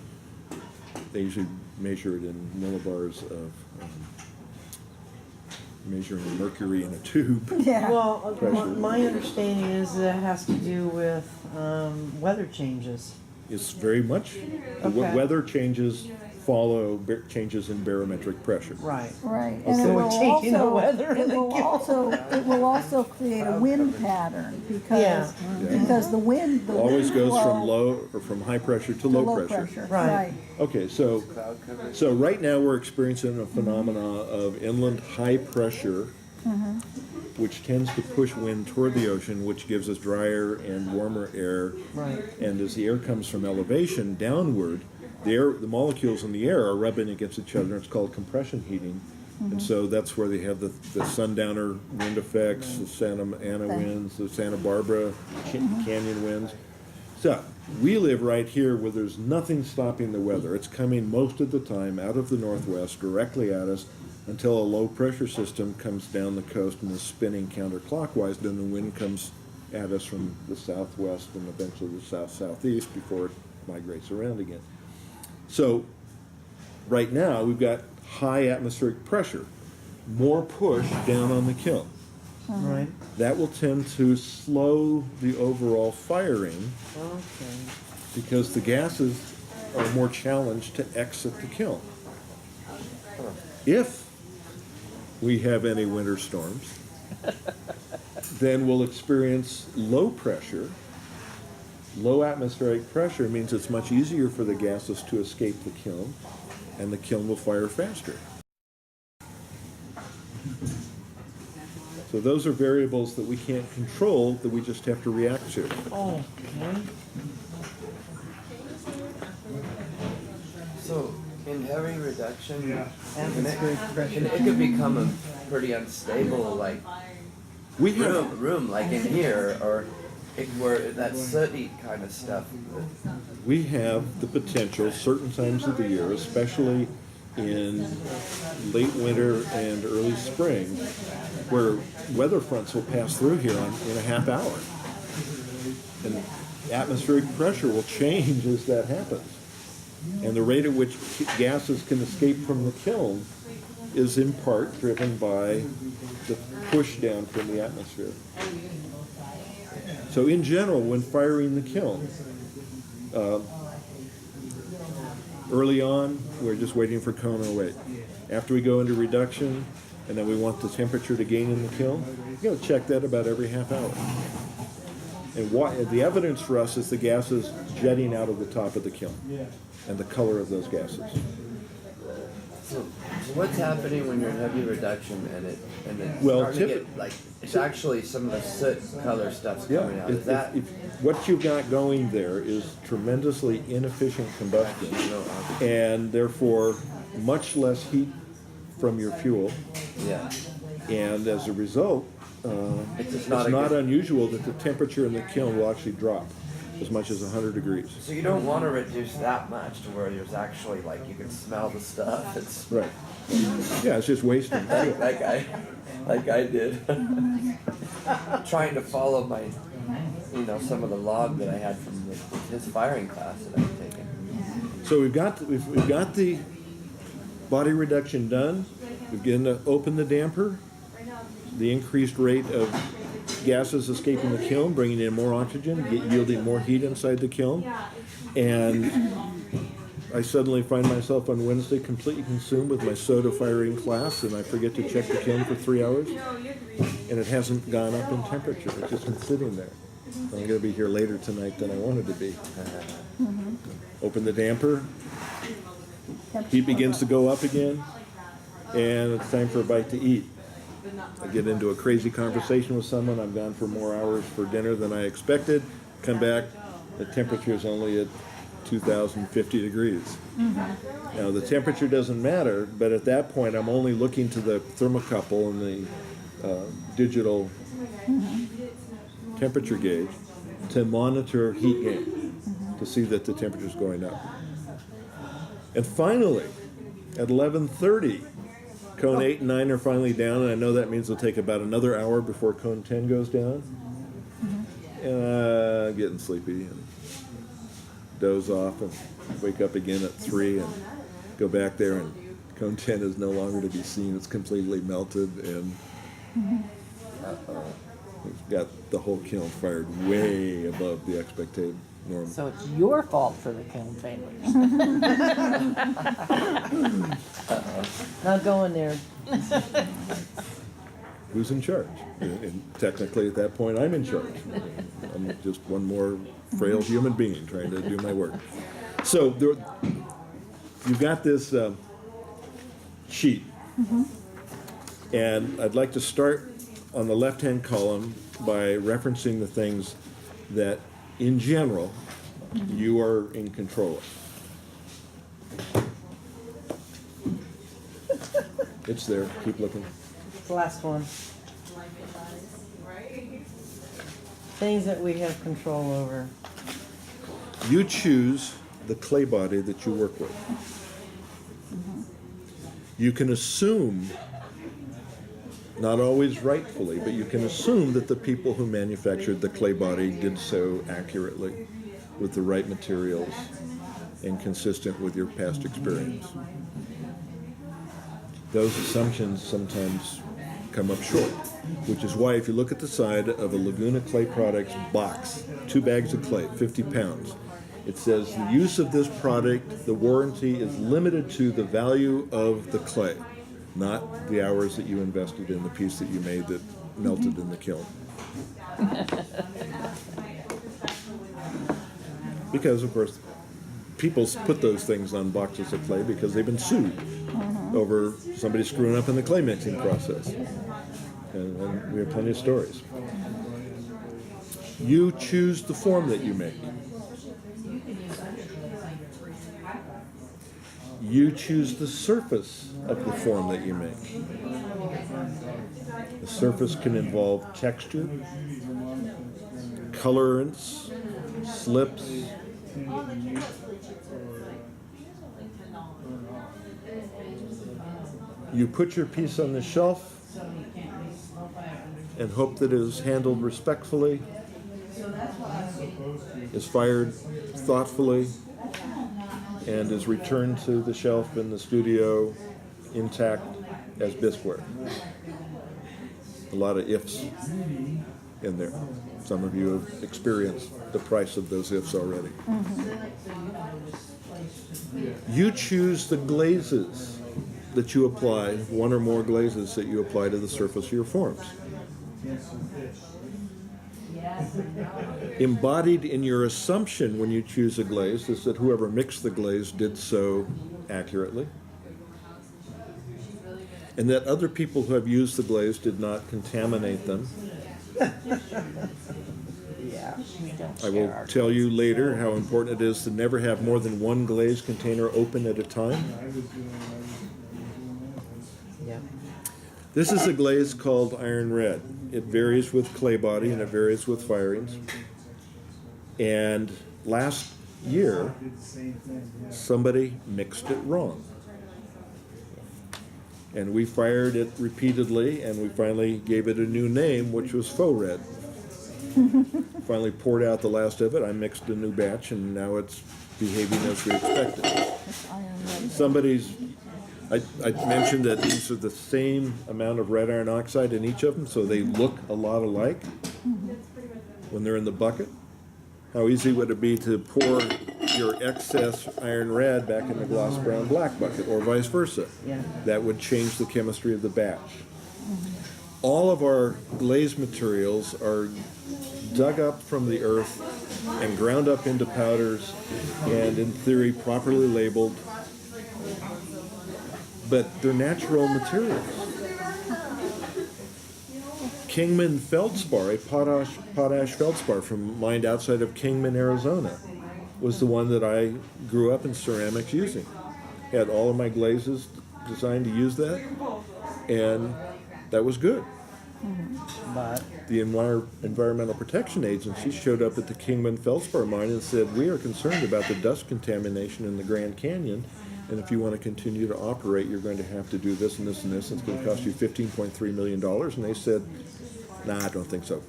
They usually measure it in millibars of measuring mercury in a tube.
Yeah.
Well,
Pressure.
my understanding is that it has to do with weather changes.
It's very much, the
Okay.
weather changes follow changes in barometric pressure.
Right.
Right,
Okay.
and it
So
we're
will
changing the
also,
weather in
it
the
will
kiln.
also, it will also create a wind pattern
Yeah.
because the wind
Always goes
flow
from low, or from high pressure to
to
low pressure.
Right.
Right,
Okay, so
Cloud cover.
So right now we're experiencing a phenomena of inland high pressure, which tends to push wind toward the ocean, which gives us drier and warmer air.
Right.
And as the air comes from elevation downward, the molecules in the air are rubbing against each other. It's called compression heating. And so that's where they have the sundowner wind effects, the Santa Ana winds, the Santa Barbara canyon winds. So we live right here where there's nothing stopping the weather. It's coming most of the time out of the northwest directly at us until a low pressure system comes down the coast and is spinning counterclockwise. Then the wind comes at us from the southwest and eventually the south-southeast before it migrates around again. So right now we've got high atmospheric pressure, more push down on the kiln.
Right.
That will tend to slow the overall firing
Okay.
because the gases are more challenged to exit the kiln. If we have any winter storms, then we'll experience low pressure. Low atmospheric pressure means it's much easier for the gases to escape the kiln, and the kiln will fire faster. So those are variables that we can't control, that we just have to react to.
Okay.
So in heavy reduction,
Atmospheric pressure.
it could become a pretty unstable like
We have
room like in here, or where that sooty kind of stuff.
We have the potential certain times of the year, especially in late winter and early spring, where weather fronts will pass through here in a half hour. And atmospheric pressure will change as that happens. And the rate at which gases can escape from the kiln is in part driven by the push down from the atmosphere. So in general, when firing the kiln, early on, we're just waiting for cone 08. After we go into reduction, and then we want the temperature to gain in the kiln, you gotta check that about every half hour. And the evidence for us is the gases jetting out of the top of the kiln, and the color of those gases.
So what's happening when you're in heavy reduction and it's
Well,
starting to get like it's actually some of the soot color stuff's coming out? Is that
What you've got going there is tremendously inefficient combustion, and therefore much less heat from your fuel.
yeah?
And as a result,
It's just
it's
not a
not
good-
unusual that the temperature in the kiln will actually drop as much as 100 degrees.
So you don't want to reduce that much to where there's actually like you can smell the stuff. It's
Right. Yeah, it's just wasting fuel.
like I did, trying to follow my, some of the log that I had from his firing class that I've taken.
So we've got the body reduction done. We're going to open the damper. The increased rate of gases escaping the kiln, bringing in more oxygen, yielding more heat inside the kiln. And I suddenly find myself on Wednesday completely consumed with my soda firing class, and I forget to check the kiln for 3 hours. And it hasn't gone up in temperature. It's just been sitting there. I'm going to be here later tonight than I wanted to be. Open the damper, Heat begins to go up again, and it's time for a bite to eat. I get into a crazy conversation with someone. I'm gone for more hours for dinner than I expected. Come back, the temperature is only at 2,050 degrees. Now, the temperature doesn't matter, but at that point, I'm only looking to the thermocouple and the digital temperature gauge to monitor heat gain, to see that the temperature is going up. And finally, at 11:30, cone 8 and 9 are finally down, and I know that means it'll take about another hour before cone 10 goes down. And getting sleepy and doze off and wake up again at 3 and go back there, and cone 10 is no longer to be seen. It's completely melted, and we've got the whole kiln fired way above the expected norm.
So it's your fault for the kiln failures.
Not going there.
Who's in charge? And technically, at that point, I'm in charge. I'm just one more frail human being trying to do my work. So you've got this sheet, and I'd like to start on the left-hand column by referencing the things that, in general, you are in control of. It's there. Keep looking.
It's the last one. Things that we have control over.
You choose the clay body that you work with. You can assume, not always rightfully, but you can assume that the people who manufactured the clay body did so accurately, with the right materials, and consistent with your past experience. Those assumptions sometimes come up short, which is why if you look at the side of a Laguna Clay Products box, 2 bags of clay, 50 pounds, it says the use of this product, the warranty is limited to the value of the clay, not the hours that you invested in the piece that you made that melted in the kiln. Because, of course, people put those things on boxes of clay because they've been sued over somebody screwing up in the clay mixing process. And we have plenty of stories. You choose the form that you make. You choose the surface of the form that you make. The surface can involve texture, colorants, slips, you put your piece on the shelf and hope that it is handled respectfully, is fired thoughtfully, and is returned to the shelf in the studio intact as bisqueware. A lot of ifs in there. Some of you have experienced the price of those ifs already. You choose the glazes that you apply, one or more glazes that you apply to the surface of your forms. Embodied in your assumption when you choose a glaze is that whoever mixed the glaze did so accurately, and that other people who have used the glaze did not contaminate them.
Yeah, we don't
I will
share our
tell you later how important it is to never have more than one glaze container open at a time.
Yeah.
This is a glaze called iron red. It varies with clay body and it varies with firings. And last year, somebody mixed it wrong. And we fired it repeatedly, and we finally gave it a new name, which was faux red. Finally poured out the last of it. I mixed a new batch, and now it's behaving as we expected. I mentioned that these are the same amount of red iron oxide in each of them, so they look a lot alike when they're in the bucket. How easy would it be to pour your excess iron red back in the gloss brown black bucket, or vice versa?
Yeah.
That would change the chemistry of the batch. All of our glaze materials are dug up from the earth and ground up into powders and, in theory, properly labeled but they're natural materials. Kingman feldspar, a potash feldspar mined outside of Kingman, Arizona, was the one that I grew up in ceramics using. Had all of my glazes designed to use that, and that was good.
But
The Environmental Protection Agency showed up at the Kingman feldspar mine and said, we are concerned about the dust contamination in the Grand Canyon, and if you want to continue to operate, you're going to have to do this and this and this, and it's going to cost you $15.3 million. And they said, nah, I don't think so.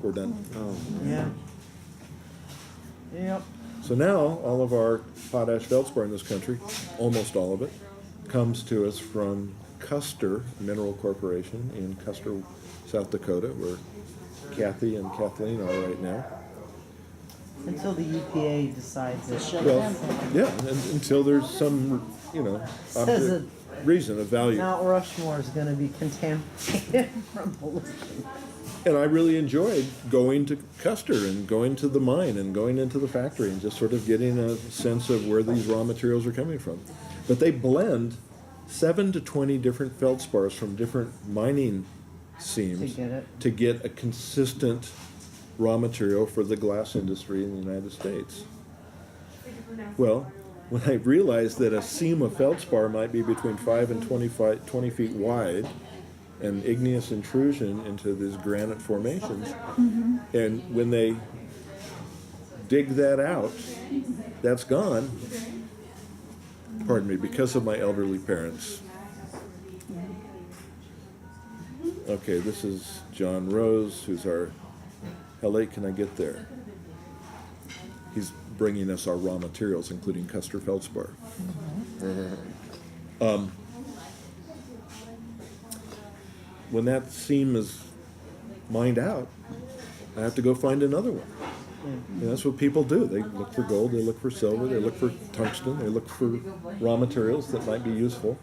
We're done.
yeah. Yep.
So now all of our potash feldspar in this country, almost all of it, comes to us from Custer Mineral Corporation in Custer, South Dakota, where Kathy and Kathleen are right now.
Until the EPA decides it.
Shut
Well,
down.
yeah, until there's some,
Says
object, reason of value.
Mount Rushmore is going to be contaminated from pollution.
And I really enjoyed going to Custer and going to the mine and going into the factory and just sort of getting a sense of where these raw materials are coming from. But they blend 7 to 20 different feldspars from different mining seams to get a consistent raw material for the glass industry in the United States. Well, when I realized that a seam of feldspar might be between 5 and 20 feet wide, and igneous intrusion into these granite formations. And when they dig that out, that's gone, pardon me, because of my elderly parents. Okay, this is John Rose, who's our, how late can I get there? He's bringing us our raw materials, including Custer feldspar. When that seam is mined out, I have to go find another one. And that's what people do. They look for gold, they look for silver, they look for tungsten, they look for raw materials that might be useful.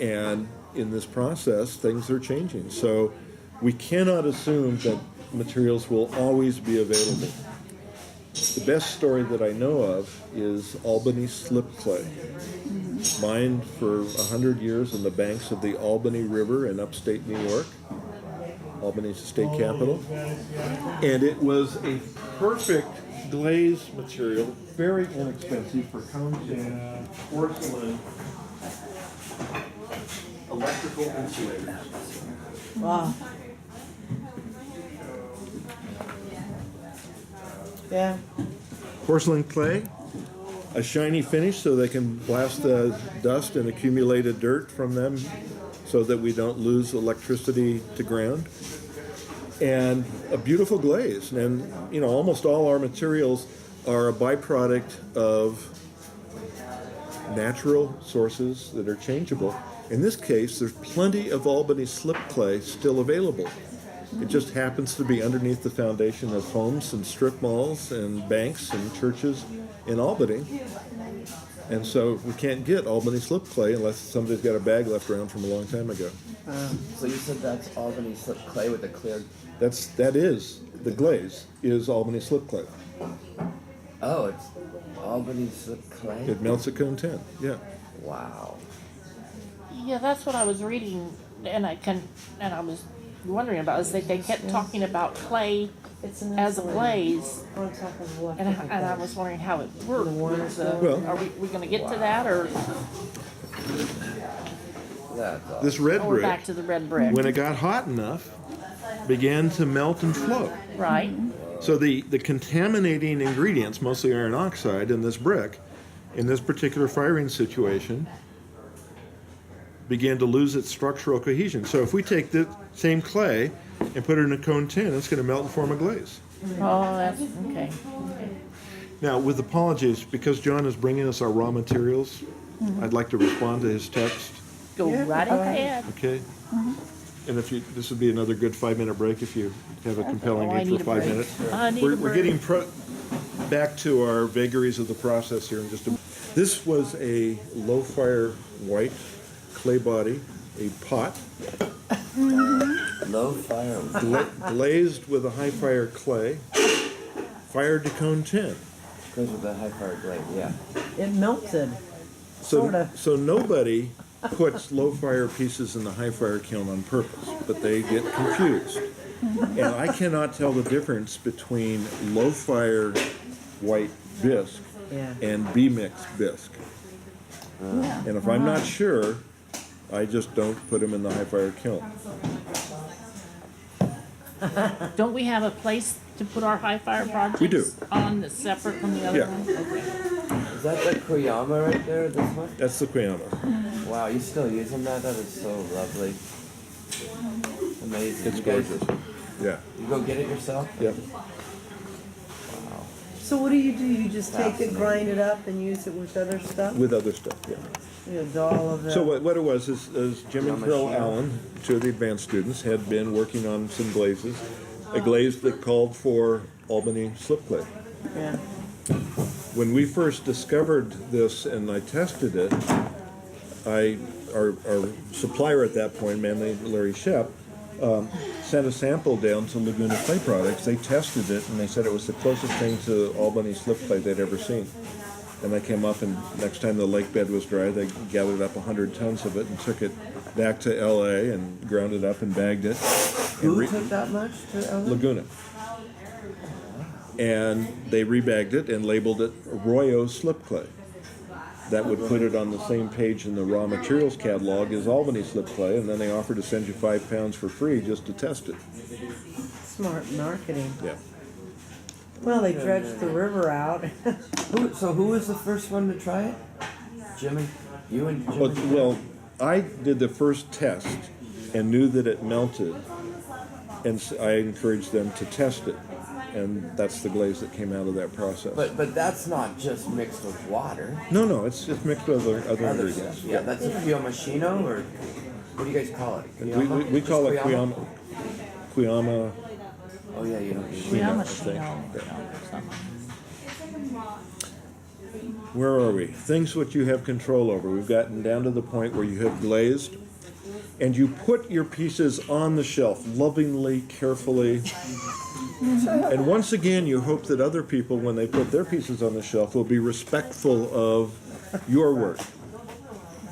And in this process, things are changing. So we cannot assume that materials will always be available. The best story that I know of is Albany slip clay, mined for 100 years in the banks of the Albany River in upstate New York. Albany's the state capital. And it was a perfect glaze material, very inexpensive for cones, porcelain, electrical insulators.
Wow. Yeah.
Porcelain clay, a shiny finish so they can blast the dust and accumulated dirt from them so that we don't lose electricity to ground. And a beautiful glaze. And, almost all our materials are a byproduct of natural sources that are changeable. In this case, there's plenty of Albany slip clay still available. It just happens to be underneath the foundation of homes and strip malls and banks and churches in Albany. And so we can't get Albany slip clay unless somebody's got a bag left around from a long time ago.
So you said that's Albany slip clay with a clear...
That is, the glaze is Albany slip clay.
Oh, it's Albany slip clay?
It melts at cone 10, yeah.
Wow.
Yeah, that's what I was reading, and I was wondering about is they kept talking about clay
It's
as a glaze,
on top of the
and I was wondering how it worked. So,
Well-
are we going to get to that, or
That's awesome.
This red
we're back
brick,
to the red brick?
when it got hot enough, began to melt and float.
Right.
So the contaminating ingredients, mostly iron oxide in this brick, in this particular firing situation, began to lose its structural cohesion. So if we take the same clay and put it in a cone 10, it's going to melt and form a glaze.
Oh, that's okay.
Now, with apologies, because John is bringing us our raw materials, I'd like to respond to his text,
Go right ahead.
okay? And if you, this would be another good 5-minute break if you have a compelling
Oh, I
need for
need a
5
break.
minutes.
I need a
We're
break.
getting back to our vagaries of the process here in just a minute. This was a low-fire white clay body, a pot,
Low fire.
glazed with a high-fire clay, fired to cone 10.
Because of the high fire glaze, yeah.
It melted. Sorta.
So nobody puts low fire pieces in the high fire kiln on purpose, but they get confused. And I cannot tell the difference between low fire white bisque
Yeah.
and B-mix bisque.
Yeah.
And if I'm not sure, I just don't put them in the high fire kiln.
Don't we have a place to put our high fire projects?
We do.
On that's separate from the other
Yeah.
one? Okay.
Is that the Koyama right there, this one?
That's the Koyama.
Wow, you still using that? That is so lovely. Amazing.
It's
You guys-
gorgeous. Yeah.
You go get it yourself?
Yep.
Wow.
So what do? You just take it, grind it up, and use it with other stuff?
With other stuff, yeah.
You know, all of that.
So what it was is Jim and Phil Allan, two of the advanced students, had been working on some glazes. A glaze that called for Albany slip clay.
Yeah.
When we first discovered this and I tested it, our supplier at that point, a man named Larry Shep, sent a sample down to Laguna Clay Products. They tested it and they said it was the closest thing to Albany slip clay they'd ever seen. And they came up and next time the lake bed was dry, they gathered up 100 tons of it and took it back to LA and ground it up and bagged it.
Who took that much to LA?
Laguna. And they rebagged it and labeled it Arroyo slip clay. That would put it on the same page in the raw materials catalog as Albany slip clay, and then they offered to send you 5 pounds for free just to test it.
Smart marketing.
Yeah.
Well, they dredged the river out.
Who was the first one to try it? Jimmy? You and Jimmy?
Well, I did the first test and knew that it melted, and I encouraged them to test it, and that's the glaze that came out of that process.
But that's not just mixed with water.
No, it's just mixed with other
Other
ingredients.
stuff. Yeah, that's a Kiyomashino, or what do you guys call it?
We call it
Just
Kuyama. Kuyama.
Oh yeah, you don't use
We have
I
a
think.
something.
Where are we? Things which you have control over. We've gotten down to the point where you have glazed, and you put your pieces on the shelf lovingly, carefully. And once again, you hope that other people, when they put their pieces on the shelf, will be respectful of your work.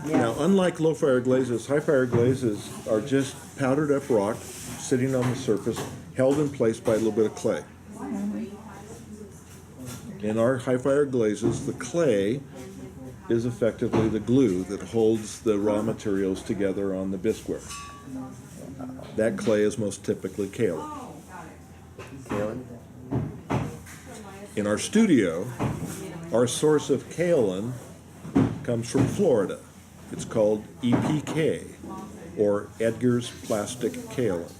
Now, unlike low-fire glazes, high-fire glazes are just powdered up rock sitting on the surface, held in place by a little bit of clay. In our high-fire glazes, the clay is effectively the glue that holds the raw materials together on the bisqueware. That clay is most typically kaolin.
Kaolin?
In our studio, our source of kaolin comes from Florida. It's called EPK, or Edgar's Plastic Kaolin.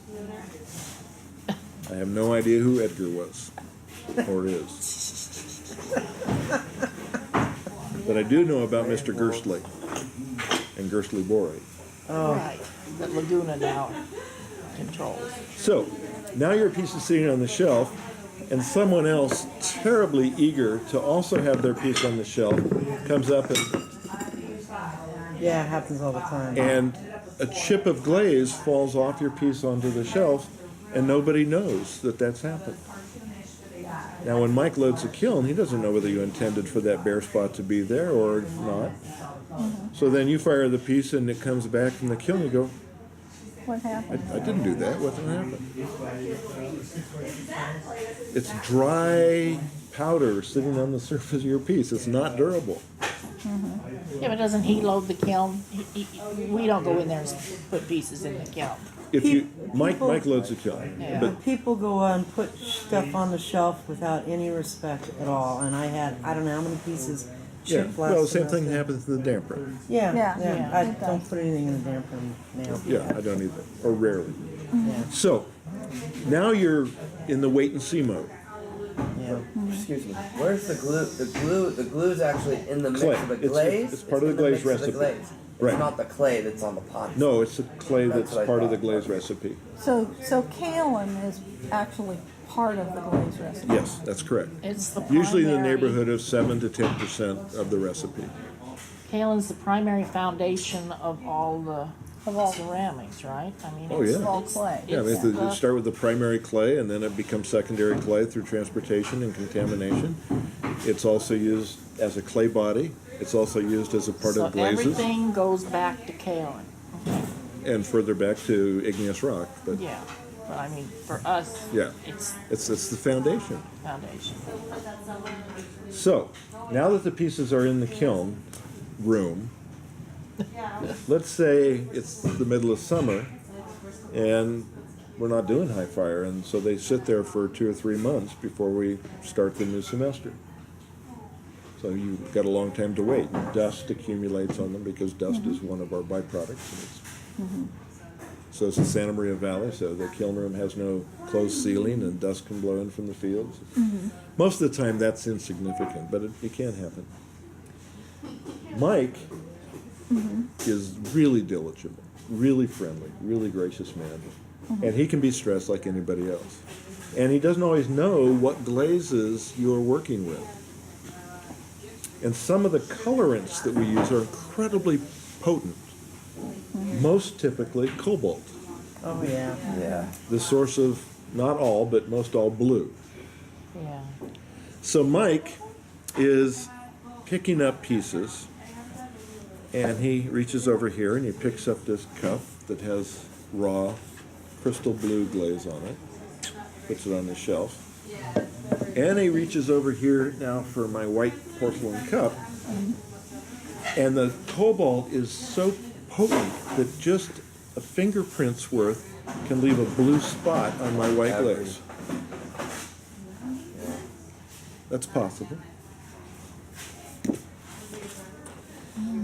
I have no idea who Edgar was, or is. But I do know about Mr. Gerstley and Gerstley Borate.
Right, that Laguna now controls.
So, now your piece is sitting on the shelf, and someone else, terribly eager to also have their piece on the shelf, comes up
Yeah, it happens all the time.
and a chip of glaze falls off your piece onto the shelf, and nobody knows that that's happened. Now, when Mike loads a kiln, he doesn't know whether you intended for that bare spot to be there or not. So then you fire the piece, and it comes back from the kiln, you go,
What happened?
I didn't do that. What happened? It's dry powder sitting on the surface of your piece. It's not durable.
Yeah, but doesn't he load the kiln? We don't go in there and put pieces in the kiln.
If you Mike loads a kiln,
Yeah.
but
People go and put stuff on the shelf without any respect at all. And I don't know how many pieces
yeah,
chipped
well, the
last
same thing
semester.
happens in the damper.
Yeah,
Yeah.
yeah.
Yeah.
I
It
don't
does.
put anything in the damper now.
Yeah, I don't either, or rarely.
Yeah,
So now you're in the wait and see mode.
yeah.
Excuse me. Where's the glue? The glue is actually in the mix
Clay.
of the
It's-
glaze.
it's part of
in
the glaze
mix of
recipe.
the glaze.
Right.
It's not the clay that's on the pot.
No, it's the clay that's
That's what I
part of the
thought.
glaze recipe.
So kaolin is actually part of the glaze recipe.
Yes, that's correct.
It's the
Usually in the
primary-
neighborhood of 7 to 10% of the recipe.
Kaolin's the primary foundation of all the ceramics, right? I mean,
Oh,
it's,
yeah.
All clay.
Yeah, I mean,
it's
you
the-
start with the primary clay, and then it becomes secondary clay through transportation and contamination. It's also used as a clay body, It's also used as a part
So
of glazes,
everything goes back to kaolin.
and further back to igneous rock. But
Yeah, but I mean, for us,
yeah,
it's
it's the foundation.
foundation.
So now that the pieces are in the kiln room, let's say it's the middle of summer, and we're not doing high fire, and so they sit there for 2 or 3 months before we start the new semester. So you've got a long time to wait. Dust accumulates on them because dust is one of our byproducts. So it's the Santa Maria Valley, so the kiln room has no closed ceiling and dust can blow in from the fields. Most of the time that's insignificant, but it can happen. Mike is really diligent, really friendly, really gracious man. And he can be stressed like anybody else. And he doesn't always know what glazes you're working with. And some of the colorants that we use are incredibly potent. Most typically cobalt,
Oh, yeah.
Yeah.
the source of not all, but most all blue.
Yeah.
So Mike is picking up pieces, and he reaches over here and he picks up this cup that has raw crystal blue glaze on it, puts it on the shelf. And he reaches over here now for my white porcelain cup, and the cobalt is so potent that just a fingerprint's worth can leave a blue spot on my white glaze. That's possible.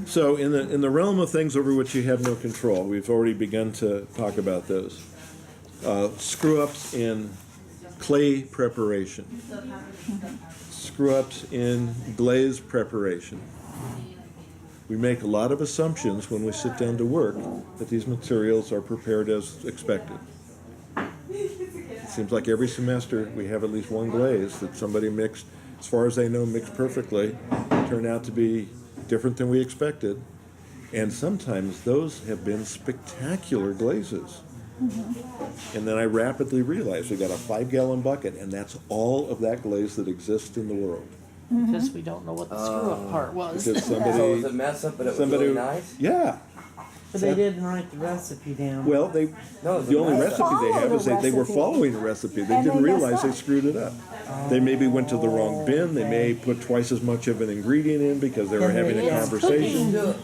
So in the realm of things over which you have no control, we've already begun to talk about those. Screw-ups in clay preparation. Screw-ups in glaze preparation. We make a lot of assumptions when we sit down to work that these materials are prepared as expected. It seems like every semester we have at least one glaze that somebody mixed, as far as they know, mixed perfectly, turned out to be different than we expected. And sometimes those have been spectacular glazes. And then I rapidly realized we got a 5-gallon bucket, and that's all of that glaze that exists in the world.
Because we don't know what the screw-up part was.
Because
So it was
somebody,
a mess up, but it was really nice.
yeah.
But they didn't write the recipe down.
Well,
No, it was
the only
nice.
recipe they have
Followed
is they were
recipe.
following a recipe. They
And
didn't
they messed
realize they
up.
screwed it up. They maybe went to the wrong bin. They may put twice as much of an ingredient in because they were
And
having
they-
a
yeah.
conversation.
You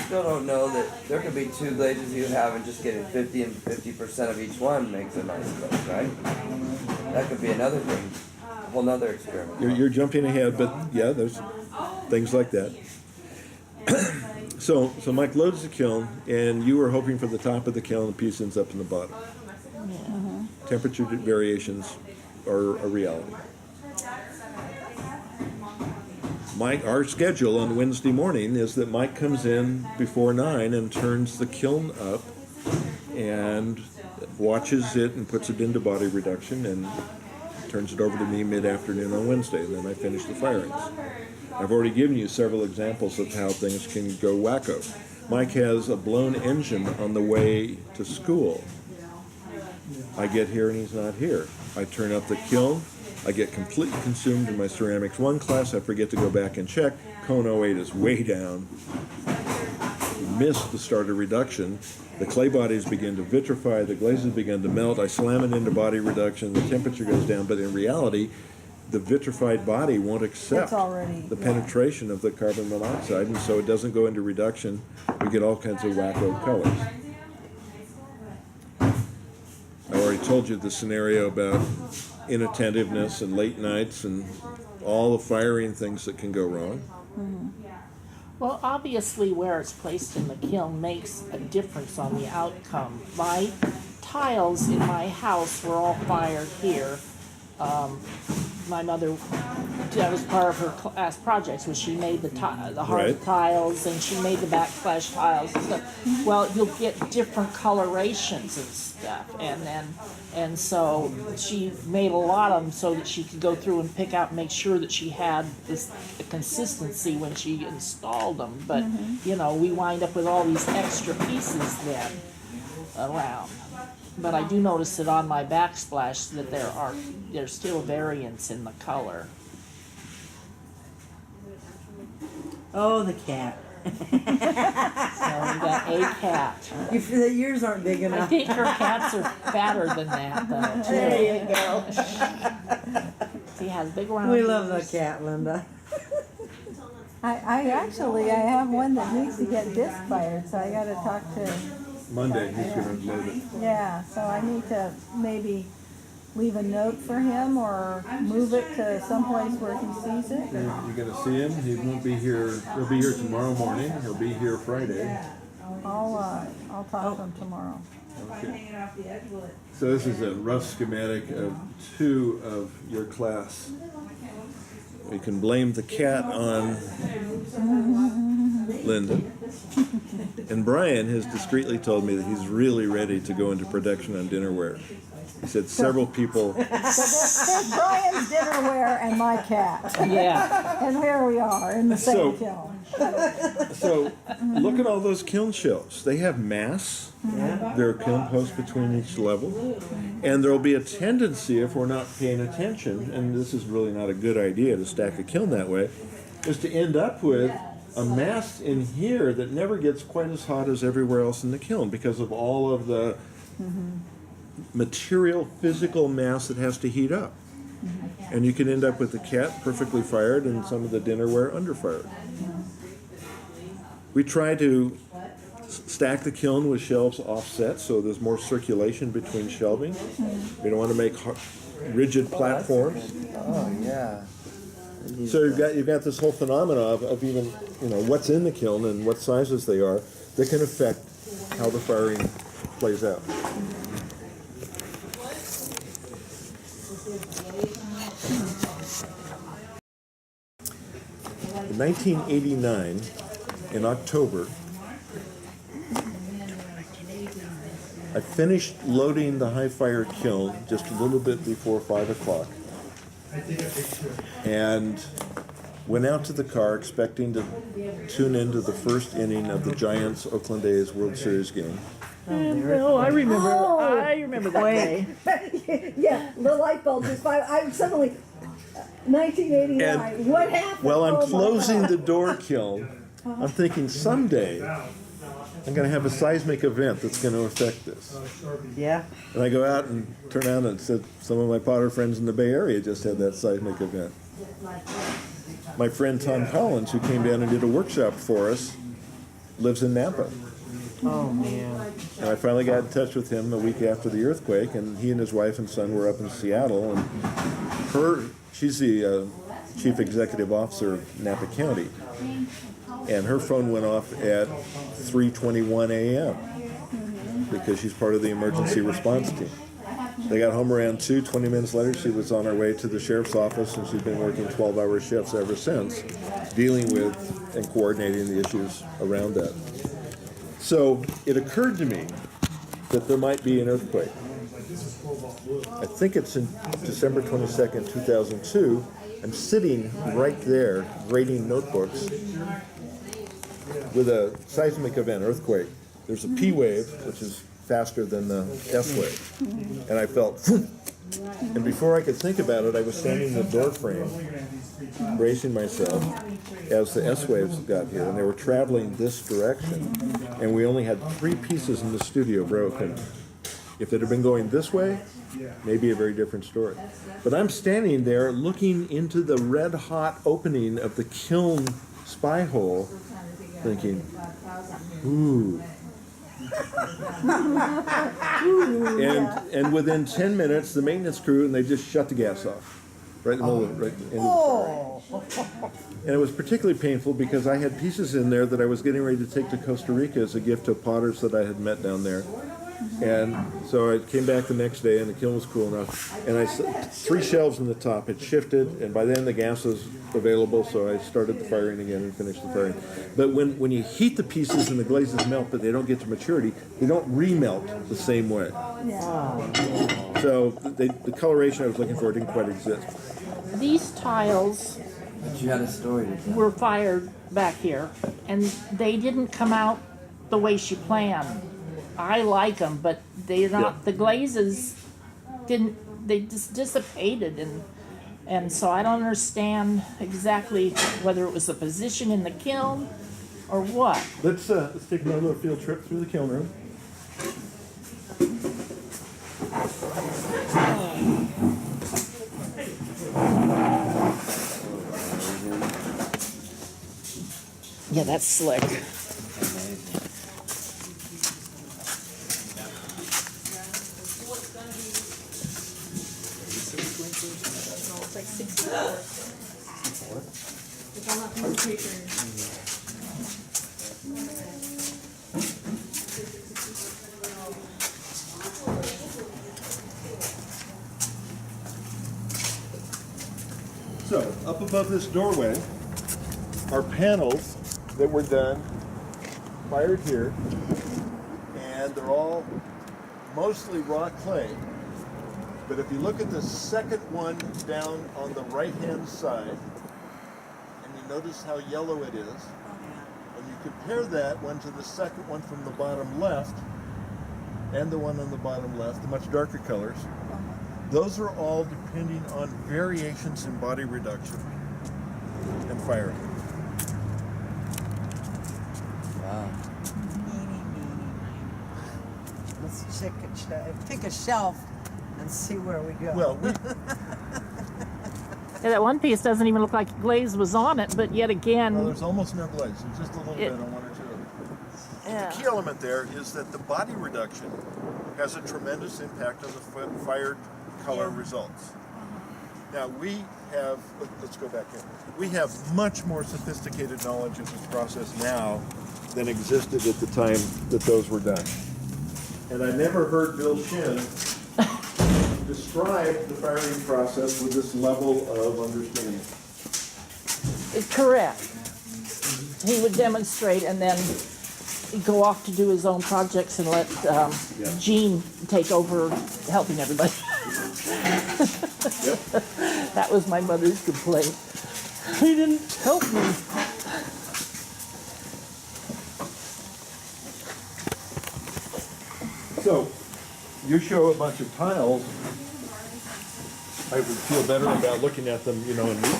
still don't know that there could be two glazes you have, and just getting 50 and 50% of each one makes a nice glaze, right? That could be another thing, a whole nother experiment.
You're jumping ahead, but yeah, there's things like that. So Mike loads the kiln, and you were hoping for the top of the kiln, the piece ends up in the bottom. Temperature variations are a reality. Mike, our schedule on Wednesday morning is that Mike comes in before 9 and turns the kiln up and watches it and puts it into body reduction and turns it over to me mid-afternoon on Wednesday, and then I finish the firings. I've already given you several examples of how things can go wacko. Mike has a blown engine on the way to school. I get here and he's not here. I turn up the kiln. I get completely consumed in my Ceramics 1 class. I forget to go back and check. Cone 08 is way down. We missed the start of reduction. The clay bodies begin to vitrify. The glazes begin to melt. I slam it into body reduction. The temperature goes down. But in reality, the vitrified body won't accept
It's already-
the
yeah.
penetration of the carbon monoxide, and so it doesn't go into reduction. We get all kinds of wacko colors. I already told you the scenario about inattentiveness and late nights and all the firing things that can go wrong.
Well, obviously, where it's placed in the kiln makes a difference on the outcome. My tiles in my house were all fired here. My mother, that was part of her class projects, was she made the hard
Right.
tiles and she made the backsplash tiles and stuff. Well, you'll get different colorations and stuff, and so she made a lot of them so that she could go through and pick out and make sure that she had the consistency when she installed them. But you know, we wind up with all these extra pieces then around. But I do notice that on my backsplash that there's still variance in the color.
Oh, the cat.
So we got a cat.
Yours aren't big
I
enough.
think her cats are fatter than that, though.
There you go.
She has big round
We love the
ears.
cat, Linda.
I actually, I have one that needs to get disc fired, so I gotta talk to,
Monday, he's gonna load it.
yeah, so I need to maybe leave a note for him or move it to someplace where he sees it.
You're gonna see him, he won't be here, he'll be here tomorrow morning, he'll be here Friday.
I'll talk to him tomorrow.
Okay. So this is a rough schematic of 2 of your class. We can blame the cat on Linda. And Brian has discreetly told me that he's really ready to go into production on dinnerware. He said several people.
So there's Brian's dinnerware and my cat.
Yeah.
And here we are in the
So-
same kiln.
So look at all those kiln shelves. They have mass.
Yeah.
There are kiln posts between each level. And there'll be a tendency, if we're not paying attention, and this is really not a good idea to stack a kiln that way, is to end up with a mass in here that never gets quite as hot as everywhere else in the kiln because of all of the material, physical mass that has to heat up. And you can end up with the cat perfectly fired and some of the dinnerware underfired. We try to stack the kiln with shelves offset so there's more circulation between shelving. We don't want to make rigid platforms.
Oh, yeah.
So you've got this whole phenomena of even, what's in the kiln and what sizes they are that can affect how the firing plays out. In 1989, in October, I finished loading the high fire kiln just a little bit before 5 o'clock and went out to the car expecting to tune into the first inning of the Giants Oakland A's World Series game.
Oh, I remember. I remember that day.
Yeah, the light bulb just I'm suddenly 1989.
And
what happened?
while I'm
Oh, my
closing
God.
the door kiln, I'm thinking someday I'm going to have a seismic event that's going to affect this.
Yeah.
And I go out and turn around and said some of my Potter friends in the Bay Area just had that seismic event. My friend Tom Collins, who came down and did a workshop for us, lives in Napa.
Oh, man.
And I finally got in touch with him a week after the earthquake, and he and his wife and son were up in Seattle. And she's the chief executive officer of Napa County. And her phone went off at 3:21 a.m. because she's part of the emergency response team. They got home around 20 minutes later, she was on her way to the sheriff's office, and she's been working 12-hour shifts ever since, dealing with and coordinating the issues around that. So it occurred to me that there might be an earthquake. I think it's in December 22nd, 2002. I'm sitting right there grading notebooks with a seismic event, earthquake. There's a P wave, which is faster than the S wave. And I felt, and before I could think about it, I was standing in the door frame, bracing myself as the S waves got here, and they were traveling this direction. And we only had 3 pieces in the studio broken. If it had been going this way, maybe a very different story. But I'm standing there looking into the red-hot opening of the kiln spy hole, thinking, ooh. And within 10 minutes, the maintenance crew, and they just shut the gas off. Right in the middle of, right into the fire. And it was particularly painful because I had pieces in there that I was getting ready to take to Costa Rica as a gift to potters that I had met down there. And so I came back the next day, and the kiln was cool enough. And 3 shelves in the top had shifted, and by then the gas was available, so I started the firing again and finished the firing. But when you heat the pieces and the glazes melt, but they don't get to maturity, they don't remelt the same way. So the coloration I was looking for didn't quite exist.
These tiles
But you had a story to tell.
were fired back here, and they didn't come out the way she planned. I like them, but they're not.
Yeah.
The glazes didn't. They just dissipated, and And so I don't understand exactly whether it was the position in the kiln or what.
Let's take another little field trip through the kiln room.
Yeah, that's slick.
It's like 64. It's on that piece of paper.
So, up above this doorway are panels that were done, fired here, and they're all mostly raw clay. But if you look at the second one down on the right-hand side, and you notice how yellow it is, and you compare that one to the second one from the bottom left, and the one on the bottom left, the much darker colors, those are all depending on variations in body reduction and firing.
Wow.
Let's pick a shelf and see where we go.
Well,
Yeah, that one piece doesn't even look like glaze was on it, but yet again,
there's almost no glaze. There's just a little bit on one or two of them.
yeah.
The key element there is that the body reduction has a tremendous impact on the fired color results. Now we have, let's go back in. We have much more sophisticated knowledge of this process now than existed at the time that those were done. And I never heard Bill Shin describe the firing process with this level of understanding.
Correct. He would demonstrate and then go off to do his own projects and let Gene take over helping everybody.
Yep.
That was my mother's complaint. He didn't help me.
So, you show a bunch of tiles, I would feel better about looking at them,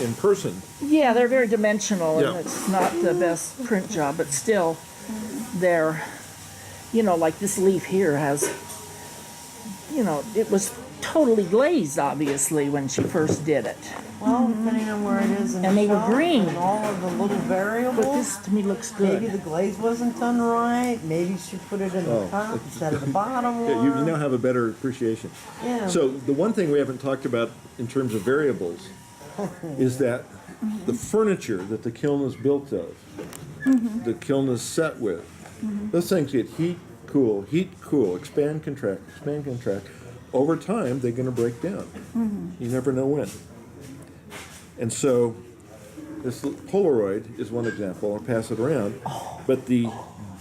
in person.
Yeah, they're very dimensional, and
Yeah.
it's not the best print job, but still, they're, like this leaf here has, it was totally glazed, obviously, when she first did it.
Well, depending on where it is in
And
the
they were
shelf
green.
and all of the little variables.
But this, to me, looks
Maybe
good.
the glaze wasn't done right. Maybe she put it in the top instead of the bottom
Yeah,
one.
you now have a better appreciation.
Yeah.
So the one thing we haven't talked about in terms of variables is that the furniture that the kiln is built of, the kiln is set with, those things get heat, cool, expand, contract. Over time, they're going to break down. You never know when. And so this Polaroid is one example. I'll pass it around. But the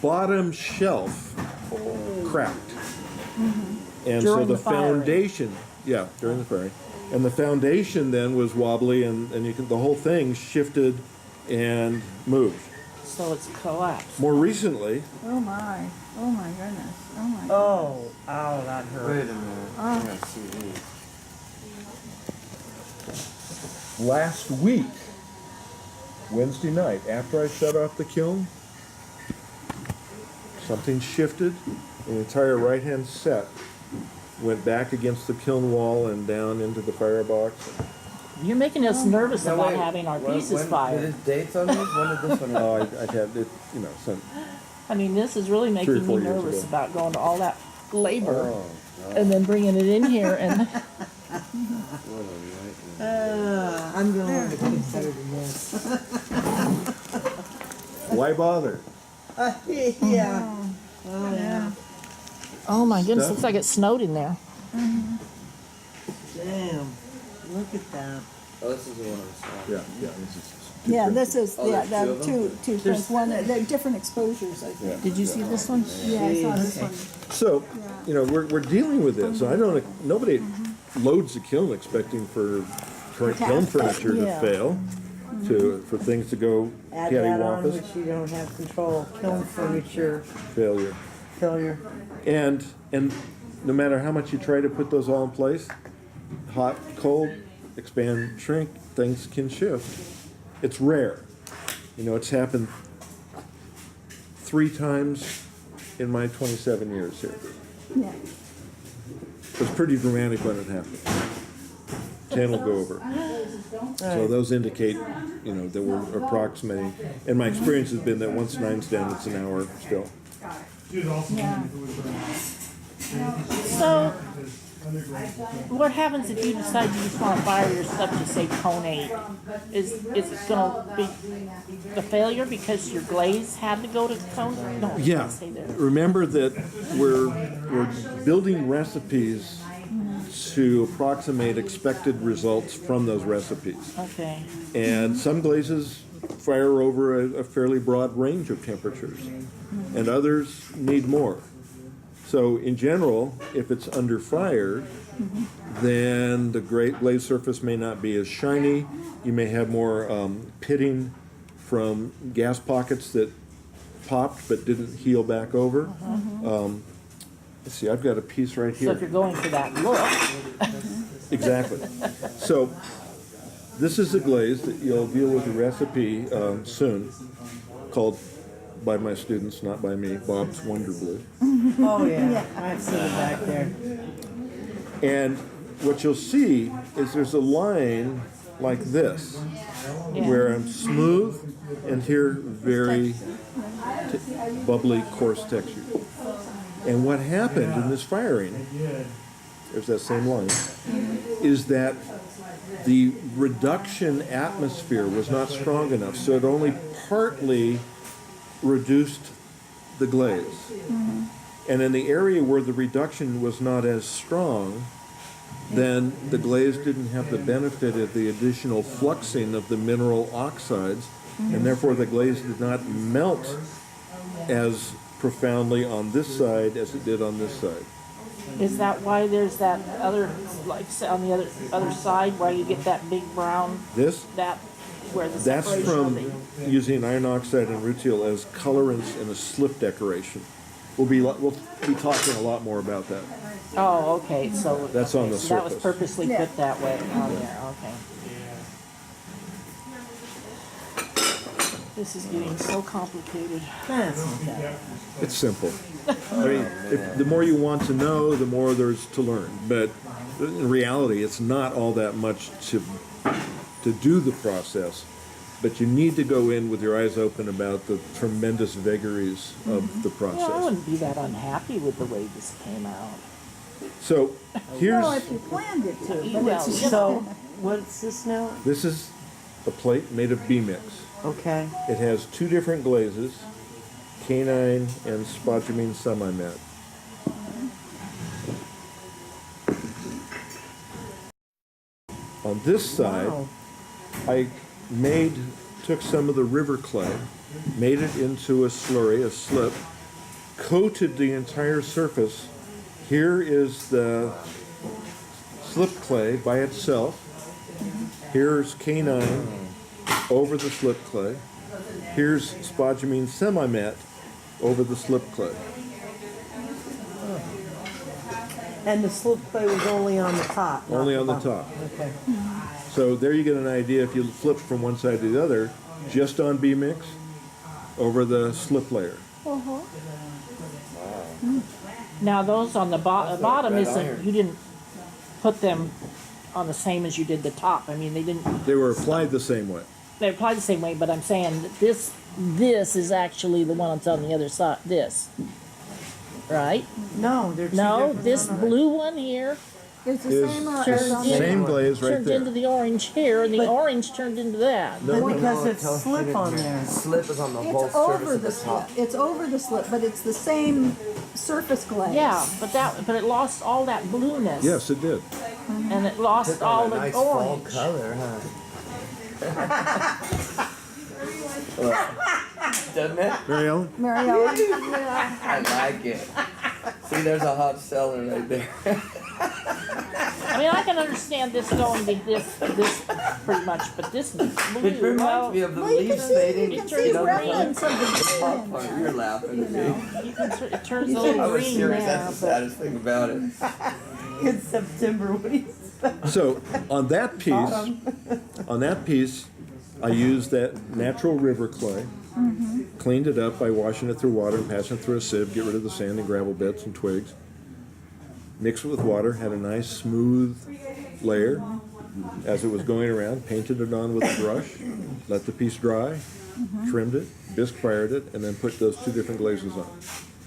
bottom shelf cracked. And so
During
the
the firing.
foundation, during the firing. And the foundation then was wobbly, and the whole thing shifted and moved.
So it's collapsed.
More recently,
Oh my goodness, oh my goodness.
Oh, that hurt.
Wait a minute. I gotta see these.
last week, Wednesday night, after I shut off the kiln, something shifted. The entire right-hand set went back against the kiln wall and down into the firebox.
You're making us nervous
Now,
about
wait,
having our
when-
pieces
when-
fired.
Did it dates on these? When did this one
Oh, I had it, some.
I mean, this is really
3 or
making me
4 years
nervous
ago.
about going to all that labor
Oh, God.
and then bringing it in here and
What a nightmare.
I'm going to have to consider this.
Why bother?
Yeah. Oh, yeah.
oh my goodness,
Stuff.
looks like it snowed in there.
Damn. Look at that.
Oh, this is the one I saw.
Yeah, this is.
Yeah, this is,
Oh,
yeah,
there's
the
two of
two prints, one, they're different exposures, I think.
Did you see this one?
Yeah, I saw this
Okay.
one.
So, we're dealing with this. So I don't. Nobody loads the kiln expecting for current kiln furniture
Yeah.
to fail, for things to go
Add that on
cattywampus,
which you don't have control. Kiln furniture
failure.
failure.
And no matter how much you try to put those all in place, hot, cold, expand, shrink, things can shift. It's rare. You know, it's happened 3 times in my 27 years here.
Yeah.
It was pretty dramatic when it happened. 10 will go over. So those indicate, you know, that we're approximating. And my experience has been that once 9's down, it's an hour still.
Yeah.
So, what happens if you decide you just want to fire your stuff to say cone 8? Is it going to be a failure because your glaze had to go to cone? No,
Yeah.
stay there.
Remember that we're building recipes to approximate expected results from those recipes.
Okay.
And some glazes fire over a fairly broad range of temperatures, and others need more. So in general, if it's under fire, then the glaze surface may not be as shiny. You may have more pitting from gas pockets that popped but didn't heal back over. Let's see, I've got a piece right
So if
here.
you're going for that look,
Exactly. So this is a glaze that you'll deal with a recipe soon, called by my students, not by me, Bob's Wonder Blue.
Oh, yeah, I've seen it back there.
And what you'll see is there's a line like this,
yeah.
where I'm smooth and here very bubbly, coarse texture. And what happened in this firing, there's that same line, is that the reduction atmosphere was not strong enough, so it only partly reduced the glaze. And in the area where the reduction was not as strong, then the glaze didn't have the benefit of the additional fluxing of the mineral oxides, and therefore the glaze did not melt as profoundly on this side as it did on this side.
Is that why there's that other, like on the other side, why you get that big brown,
This,
that where the
that's
separation
from
of the,
using iron oxide and rutile as colorants in a slip decoration. We'll be talking a lot more about that.
oh, okay, so
That's on the
so that was
surface.
purposely
Yeah.
put that way on there. Okay. This is getting so complicated.
That's okay.
It's simple. I mean, the more you want to know, the more there's to learn. But in reality, it's not all that much to do the process. But you need to go in with your eyes open about the tremendous vagaries of the
Yeah, I
process.
wouldn't be that unhappy with the way this came out.
So
Well,
here's,
if you planned it to, but
Well,
it's just
So, what's this now?
this is a plate made of B-mix.
Okay.
It has 2 different glazes, canine and spodumene semi-matte. On this side,
Wow.
I took some of the river clay, made it into a slurry, a slip, coated the entire surface. Here is the slip clay by itself. Here's canine over the slip clay. Here's spodumene semi-matte over the slip clay.
And the slip clay was only on the top. not
Only on the
bottom.
top.
Okay.
So there you get an idea if you flip from one side to the other, just on B-mix over the slip layer.
Now those on the
That's like
bottom
red
isn't,
iron.
you didn't put them on the same as you did the top. I mean, they didn't,
They were applied the same way.
they apply the same way, but I'm saying that this is actually the one that's on the other side, this. Right?
No, they're two
No,
different
this
ones.
blue one here
It's the
Is
same or
Sure.
it's on the
same glaze right
turned into
there.
the orange here, and the
But-
orange turned into that.
But
No,
because
No,
it's
tell-
slip on there.
Slip is on the whole
It's
surface
over
of
the
the top.
slip. It's over the slip, but it's the same surface glaze.
Yeah, but it lost all that blueness.
Yes, it did.
And it lost
Took
all
on a
the
nice fall
orange.
color, huh? Doesn't it?
Mary Ellen?
Mary Ellen?
I like it. See, there's a hot seller right there.
I mean, I can understand this going to this pretty much, but this blue,
It reminds me of the
Well, you can
leaves
see,
fading.
you can
turns
see
green.
remnants of the
Top
green.
part, you're laughing at me.
it turns a
I
little
was
green
serious.
now.
That's the
But
saddest thing about it.
It's September. What do you
So on that piece, I used that natural river clay, cleaned it up by washing it through water and passing it through a sieve, get rid of the sand and gravel bits and twigs, mixed it with water, had a nice smooth layer. As it was going around, painted it on with a brush, let the piece dry, trimmed it, bisque fired it, and then put those two different glazes on.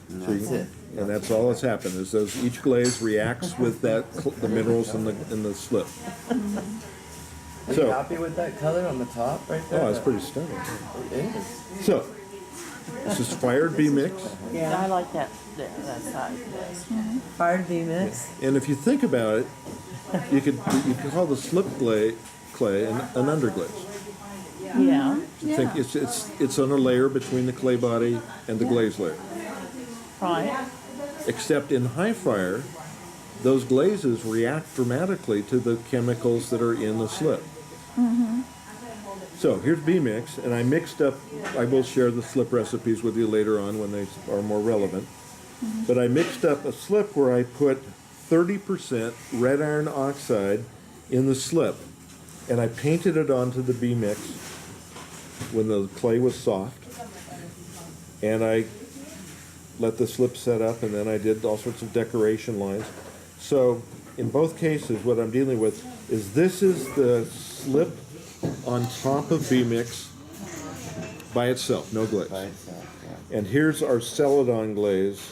That's it.
And that's all that's happened, is those, each glaze reacts with the minerals in the slip.
Are you happy with that color on the top right there?
Oh, it's pretty stunning.
It is.
So, this is fired B mix,
I like that side. Yes.
Fired B mix.
and if you think about it, you could call the slip clay an underglaze.
Yeah.
Think it's on a layer between the clay body and the glaze layer.
Right.
Except in high fire, those glazes react dramatically to the chemicals that are in the slip. So here's B mix, and I mixed up. I will share the slip recipes with you later on when they are more relevant. But I mixed up a slip where I put 30% red iron oxide in the slip, and I painted it onto the B mix when the clay was soft, and I let the slip set up, and then I did all sorts of decoration lines. So in both cases, what I'm dealing with is this is the slip on top of B mix by itself, no glaze.
By itself, yeah.
And here's our celadon glaze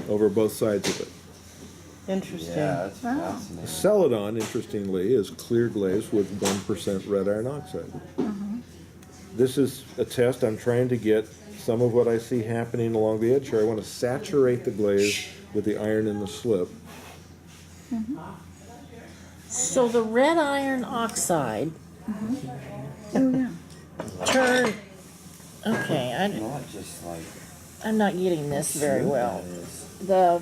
over both sides of it.
Interesting.
Yeah, that's fascinating.
Celadon, interestingly, is clear glaze with 1% red iron oxide. This is a test. I'm trying to get some of what I see happening along the edge here. I want to saturate the glaze with the iron in the slip.
So the red iron oxide turn. Okay,
Not just like
I'm not getting this very well.
that is.
The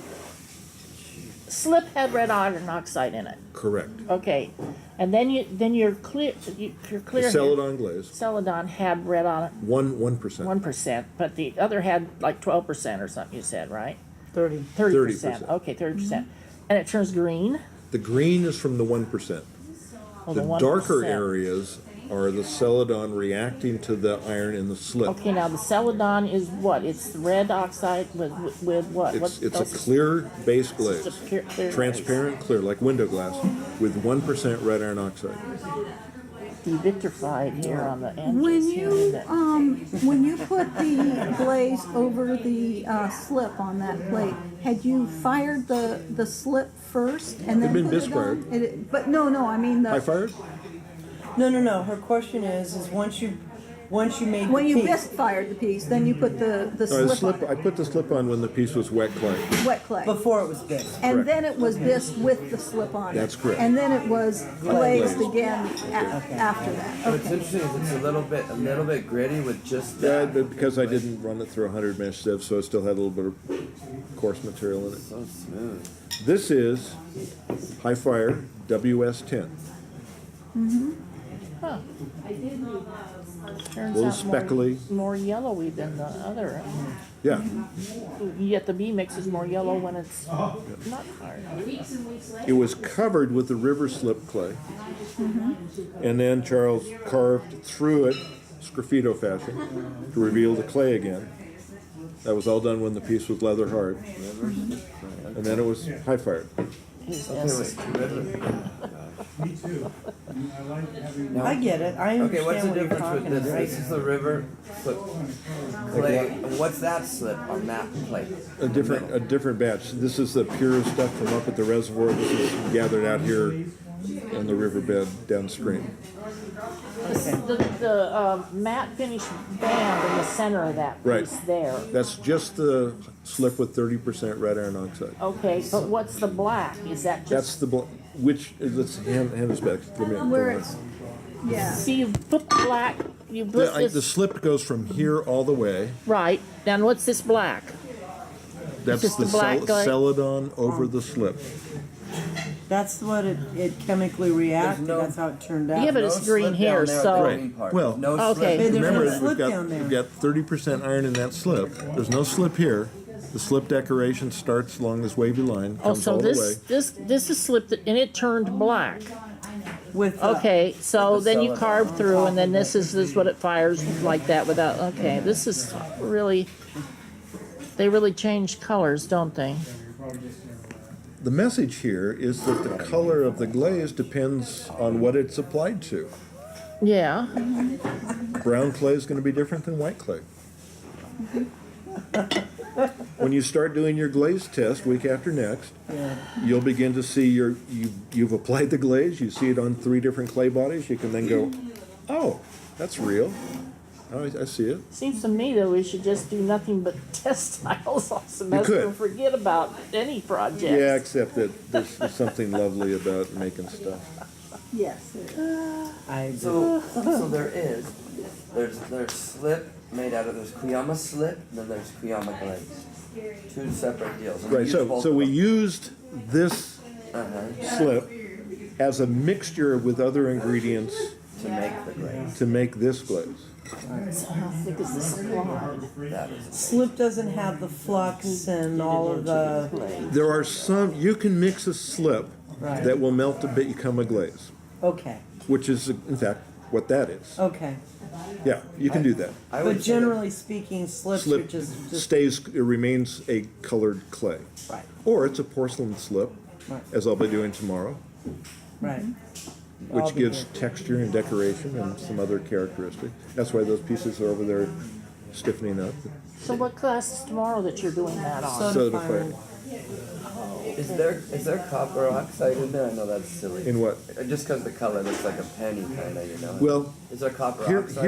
slip had red iron oxide in it.
Correct.
Okay, and then your clear
The celadon glaze,
Celadon had red on
1%.
1%, but the other had like 12% or something. You said right?
30.
30%.
30%.
Okay, 30%, and it turns green.
The green is from the 1%.
Oh,
The
1%.
darker areas are the celadon reacting to the iron in the slip.
Okay, now the Celadon is what? It's red oxide with what?
It's a
else is-
clear base glaze.
It's a clear
Transparent, clear, like window glass, with 1% red iron oxide.
Devitrified here on the edges.
When
here,
you
that-
when you put the glaze over the slip on that plate, had you fired the slip first and then
been
put it
bisque
on?
fired.
But no, I mean
High
the
fired?
No. Her question is once you made
when
the
you
piece,
bisque fired the piece, then you put the
No, the
slip on
slip. I put the slip on when the piece was wet clay.
wet clay.
before it was bisque.
And
Correct.
then it was bisque with the slip on it.
That's correct.
And then it was glazed
Glazed.
again after that.
What's
Okay.
interesting is it's a little bit gritty with just
Yeah,
that.
but because I didn't run it through a 100 mesh sieve, so it still had a little bit of coarse material in it.
So smooth.
This is high fire WS10.
Huh. Turns
Little
out
speckly.
more yellowy than the other.
Yeah,
Yet the B mix is more yellow when it's not hard.
it was covered with the river slip clay, and then Charles carved through it sgraffito fashion to reveal the clay again. That was all done when the piece was leather hard, and then it was high fired.
His
Okay,
S-
I get it. I understand
Okay, what's the
what you're
difference with
talking
this?
about.
This is the river slip clay. And what's that slip on that plate?
A different batch. This is the pure stuff from up at the reservoir. This is gathered out here in the riverbed downstream.
The matte finish band in the center of that
Right.
piece there.
That's just the slip with 30% red iron oxide.
Okay, but what's the black? Is that
That's
just?
the which let's hand this back. Give me a
Where it's yeah.
See, you put the black. You put
the
this
slip goes from here all the way.
right. Then what's this black?
That's
Just
the
the black guy?
celadon over the slip.
That's what it chemically reacted.
no-
That's how it turned out.
Yeah, but
No
it's green
slip
here,
down there at
so-
the
Right.
green part.
Well,
no
okay.
slip.
There's
Remember
no
that
slip down there.
we've got 30% iron in that slip. There's no slip here. The slip decoration starts along this wavy line,
Oh,
comes
so
all the way.
this is slipped, and it turned black.
With
Okay, so
With the
then you
solid
carve
on
through,
top
and then
of
this
it.
is what it fires like that without, okay, this is really, they really change colors, don't they?
The message here is that the color of the glaze depends on what it's applied to.
Yeah,
Brown clay is going to be different than white clay. When you start doing your glaze test week after next, you'll begin to see you've applied the glaze, you see it on 3 different clay bodies, you can then go, oh, that's real. Oh, I see it.
seems to me that we should just do nothing but textiles all semester
could.
and forget about any projects.
Yeah, except that there's something lovely about making stuff.
Yes, it is.
I agree.
So there's slip made out of, there's Kuyama slip, and then there's Kuyama glaze. 2 separate deals. And we
Right,
use
so
both
so
of
we
them.
used this slip as a mixture with other ingredients
to make the glaze.
to make this glaze.
How thick is this slide?
That is
Slip doesn't have the flux and all of the.
There are some, you can mix a slip
Right.
that will melt to become a glaze,
Okay.
which is in fact what that is.
Okay.
Yeah, you can do that.
I would
But
say that-
generally speaking, slips are
Slip
just
stays, it remains a colored clay.
right.
Or it's a porcelain slip,
Right.
as I'll be doing tomorrow,
Right.
which
I'll be
gives
here.
texture and decoration and some other characteristics. That's why those pieces are over there stiffening up.
So what class is tomorrow that you're doing that on?
Soda
firing.
fire.
Is there copper oxide in there? I know that's silly.
In what?
Just because the color looks like a penny, kind of, you know.
Well,
Is there copper
Here,
oxide?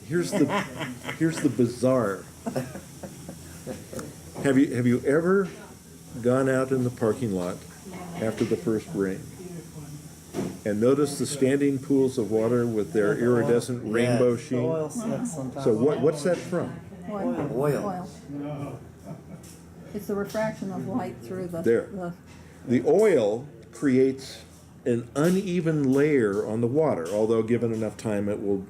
here's the bizarre. Have you ever gone out in the parking lot after the first rain and noticed the standing pools of water with their iridescent rainbow
The
sheen?
oil slicks on top.
So what's that from?
Oil.
It's the refraction of light through the.
There. The oil creates an uneven layer on the water, although given enough time it will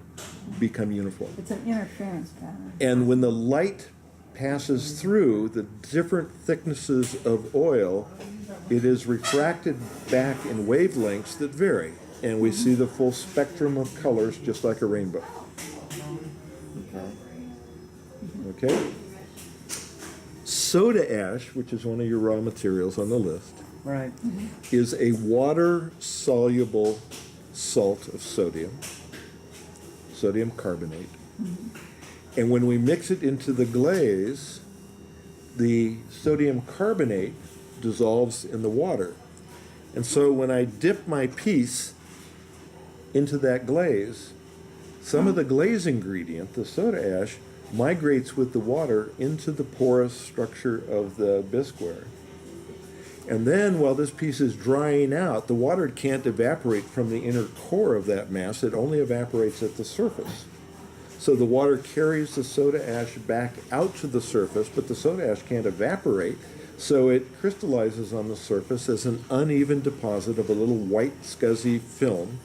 become uniform.
It's an interference pattern.
And when the light passes through the different thicknesses of oil, it is refracted back in wavelengths that vary. And we see the full spectrum of colors just like a rainbow.
Okay.
Okay? Soda ash, which is one of your raw materials on the list,
Right.
is a water-soluble salt of sodium carbonate. And when we mix it into the glaze, the sodium carbonate dissolves in the water. And so when I dip my piece into that glaze, some of the glaze ingredient, the soda ash, migrates with the water into the porous structure of the bisqueware. And then while this piece is drying out, the water can't evaporate from the inner core of that mass, it only evaporates at the surface. So the water carries the soda ash back out to the surface, but the soda ash can't evaporate, so it crystallizes on the surface as an uneven deposit of a little white scuzzy film.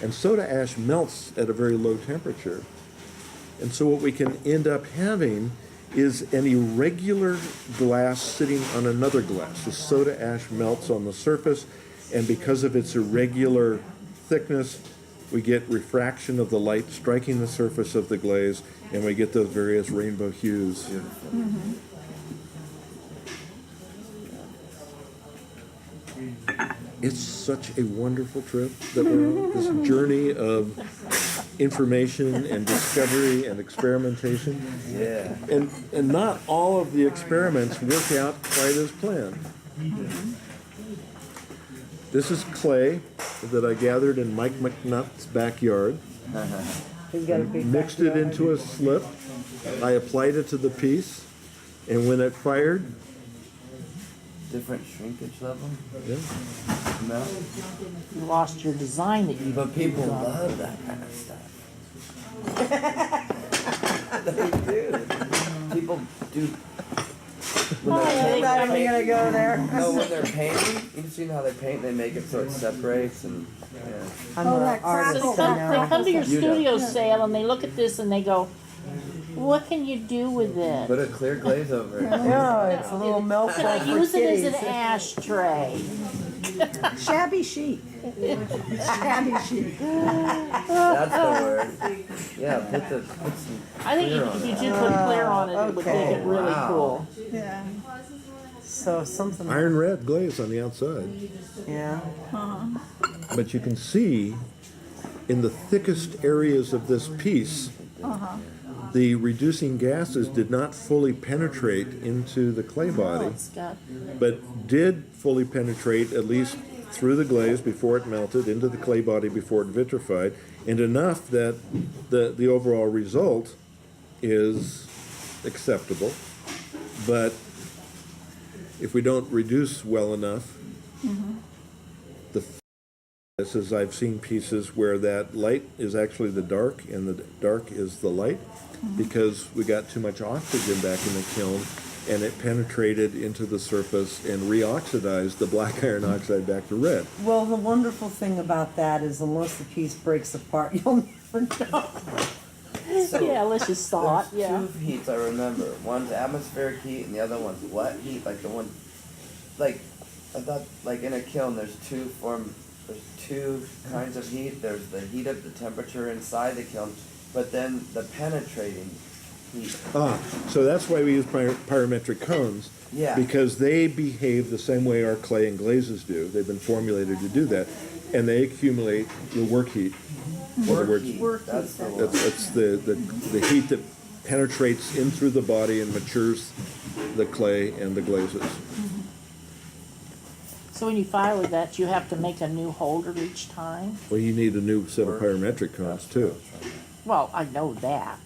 And soda ash melts at a very low temperature. And so what we can end up having is an irregular glass sitting on another glass. The soda ash melts on the surface, and because of its irregular thickness, we get refraction of the light striking the surface of the glaze, and we get those various rainbow hues. It's such a wonderful trip that we're on, this journey of information and discovery and experimentation.
Yeah.
And not all of the experiments work out quite as planned. This is clay that I gathered in Mike McNutt's backyard.
He's got a big
Mixed it into a slip. I applied it to the piece, and when it fired,
Different shrinkage level.
yeah,
No.
You lost your design that you.
But people love that kind of stuff. They do. People do. When they're
not even gonna go there.
No, when they're painting, you've seen how they paint. They make it so it separates, and yeah.
I'm
Oh,
an
that
artist,
crackle,
so
that
They
now.
come to your
You
studio
know.
sale and they look at this and they go, What can you do with it?
Put a clear glaze over it.
Yeah, it's a little milk
Can
bowl
I
for
use it as an
kitties.
ashtray?
Shabby chic. Shabby chic.
That's the word. Yeah, put some
I think
clear
if
on
you
it.
did put clear on it, it would make
Okay.
it really
Wow.
cool.
Yeah.
So something,
Iron red glaze on the outside.
yeah.
But you can see in the thickest areas of this piece, the reducing gases did not fully penetrate into the clay
Oh,
body,
it's got,
but did fully penetrate at least through the glaze before it melted into the clay body before it vitrified, and enough that the overall result is acceptable. But if we don't reduce well enough, the this is I've seen pieces where that light is actually the dark and the dark is the light because we got too much oxygen back in the kiln and it penetrated into the surface and reoxidized the black iron oxide back to red.
Well, the wonderful thing about that is unless the piece breaks apart, you'll never know.
yeah, let's just saw it,
There's
yeah.
two heats I remember. One's atmospheric heat and the other one's wet heat. Like the one, like I thought, like in a kiln, there's two kinds of heat. There's the heat of the temperature inside the kiln, but then the penetrating heat.
So that's why we use pyrometric cones.
Yeah.
Because they behave the same way our clay and glazes do. They've been formulated to do that. And they accumulate the work heat. In other words,
Heat.
Work
That's
heat,
the one.
It's the heat that penetrates in through the body and matures the clay and the glazes.
So when you fire with that, you have to make a new holder each time?
Well, you need a new set of pyrometric cones too.
Well, I know that.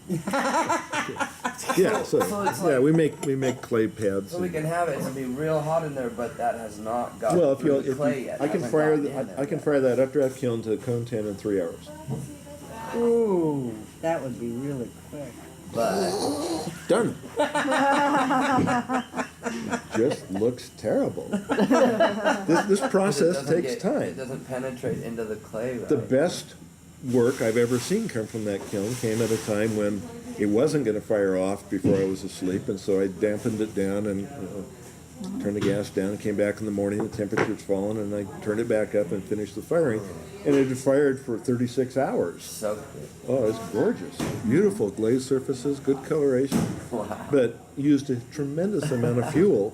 Yeah,
So it's
yeah,
like-
we make clay pads.
So we can have it. It's gonna be real hot in there, but that has not gotten
Well, if
through
you,
the clay yet.
I can
Hasn't
fire
gotten in there
I can
yet.
fire that up draft kiln to cone 10 in 3 hours.
Ooh, that would be really quick.
But
Done. Just looks terrible. This
it
process
doesn't
takes
It
time.
doesn't penetrate into the clay. Right?
The best work I've ever seen come from that kiln came at a time when it wasn't going to fire off before I was asleep, and so I dampened it down and turned the gas down and came back in the morning, the temperature's fallen, and I turned it back up and finished the firing. And it had fired for 36 hours.
So good.
Oh, it's gorgeous. Beautiful glazed surfaces, good coloration,
Wow.
but used a tremendous amount of fuel,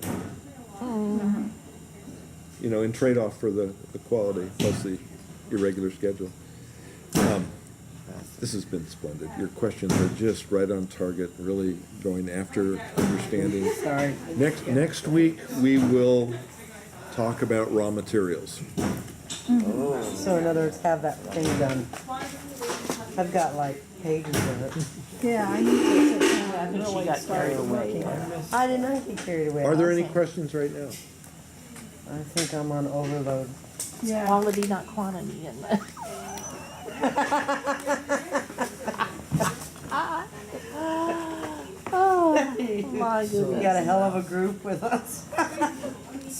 you know, in trade-off for the quality plus the irregular schedule. This has been splendid. Your questions are just right on target, really going after understanding.
Sorry.
Next week, we will talk about raw materials.
Oh.
So in other words, have that thing done. I've got like pages of it.
Yeah, I need to sit down
I
and
think she
really
got
start
carried away
looking.
there.
I did not get carried away.
Are there
I
any
think-
questions right now?
I think I'm on overload.
Yeah.
Quality, not quantity, and oh my
We
goodness.
got a hell of a group with us.